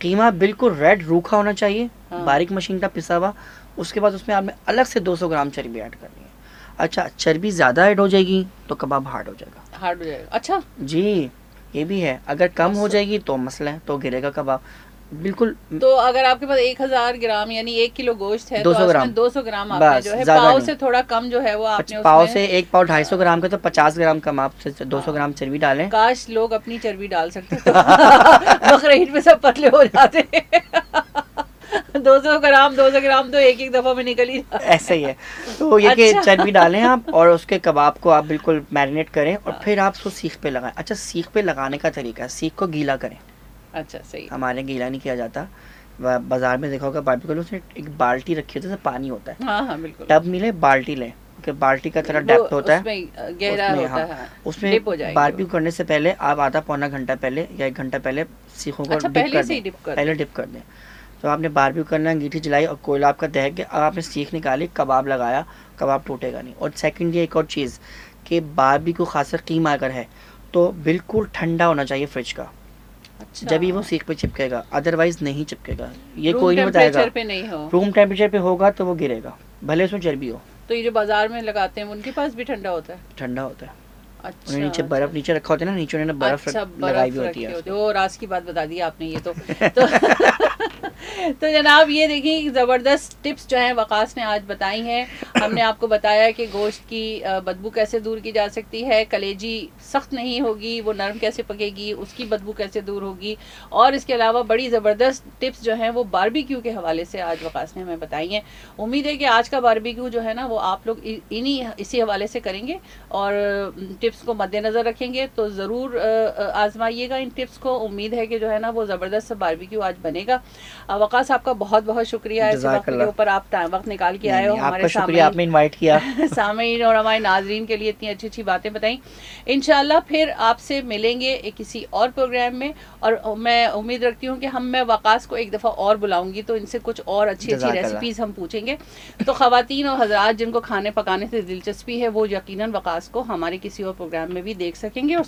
कीमा बिल्कुल रेड रूखा होना चाहिए, हाँ। बारीक मशीन का पिसा हुआ। उसके बाद उसमें आपने अलग से 200 ग्राम चर्बी ऐड करनी है। अच्छा, चर्बी ज़्यादा ऐड हो जाएगी तो कबाब हार्ड हो जाएगा। हार्ड हो जाएगा। अच्छा। जी, ये भी है। अगर कम हो अच्छा। जाएगी तो मसला है, तो गिरेगा कबाब बिल्कुल। तो अगर आपके पास 1000 ग्राम यानी 1 किलो गोश्त है 200 तो ग्राम, उसमें 200 ग्राम आपने बस, जो है ज़्यादा पाव नहीं। से थोड़ा कम जो है वो आपने पाव उसमें से एक पाव 250 ग्राम का तो 50 ग्राम कम आप 200 हाँ। ग्राम चर्बी डालें। काश लोग अपनी चर्बी डाल सकते तो बकरा ईद में सब पतले हो जाते 200 ग्राम तो एक दफा में निकल ही जाता है। ऐसा ही है। तो ये कि अच्छा। चर्बी डालें आप और उसके कबाब को आप बिल्कुल मैरिनेट करें और हाँ। फिर आप उसको सीख पे लगाएं। अच्छा, सीख पे लगाने का तरीका है, सीख को गीला करें। अच्छा सही। हमारे गीला नहीं किया जाता। बाजार में देखा होगा बारबेक्यू, उसमें एक बाल्टी रखी होती है, पानी होता है, हाँ हाँ बिल्कुल। टब मिले बाल्टी लें, क्योंकि बाल्टी का तरह वो डेप्थ होता है उसमें गहरा उसमें। होता हाँ, है। उसमें डिप हो जाएगी बारबेक्यू वो। करने से पहले आप आधा पौना घंटा पहले या 1 घंटा पहले सीखों को अच्छा, डिप पहले कर से ही दें, डिप कर पहले दें। डिप कर दें। तो आपने बारबेक्यू करना, अंगीठी जलाई और कोयला आपका दहक गया, अब आपने सीख निकाली, कबाब लगाया, कबाब टूटेगा नहीं। और सेकंड ये एक और चीज़ कि बारबेक्यू खासकर कीमा अगर है तो बिल्कुल ठंडा होना चाहिए फ्रिज का, अच्छा। जब ही वो सीख पे चिपकेगा, अदरवाइज नहीं चिपकेगा। ये रूम कोई नहीं बताएगा। टेम्परेचर पे नहीं हो। रूम टेम्परेचर पे होगा तो वो गिरेगा, भले उसमें चर्बी हो। तो ये जो बाजार में लगाते हैं उनके पास भी ठंडा होता है। ठंडा होता है। अच्छा। उन्हें नीचे अच्छा। बर्फ नीचे रखा होता है ना, नीचे उन्होंने बर्फ अच्छा, लगाई बर्फ भी होती रखी है। होती है। ओ राज की बात बता दी आपने ये तो तो जनाब ये देखिए ज़बरदस्त टिप्स जो हैं वकास ने आज बताई हैं। हमने आपको बताया कि गोश्त की बदबू कैसे दूर की जा सकती है, कलेजी सख्त नहीं होगी, वो नरम कैसे पकेगी, उसकी बदबू कैसे दूर होगी, और इसके अलावा बड़ी ज़बरदस्त टिप्स जो हैं वो बारबेक्यू के हवाले से आज वकास ने हमें बताई हैं। उम्मीद है कि आज का बारबेक्यू जो है ना वो आप लोग इसी हवाले से करेंगे और टिप्स को मद्देनज़र रखेंगे तो ज़रूर आजमाइएगा इन टिप्स को। उम्मीद है कि जो है ना वो ज़बरदस्त बारबेक्यू आज बनेगा। वकास आपका बहुत बहुत शुक्रिया ऐसे वक्त के ऊपर आप वक्त निकाल के आए हो हमारे शुक्रिया, आपने इनवाइट किया सामीन और हमारे नाजरीन के लिए इतनी अच्छी अच्छी बातें बताई। इंशाल्लाह फिर आपसे मिलेंगे किसी और प्रोग्राम में, और मैं उम्मीद रखती हूँ कि मैं वकास को एक दफ़ा और बुलाऊंगी तो इनसे कुछ और अच्छी अच्छी रेसिपीज़ हम पूछेंगे। तो ख़वातीन और हज़रात जिनको खाने पकाने से दिलचस्पी है वो यकीनन वकास को हमारे किसी और प्रोग्राम में भी देख सकेंगे और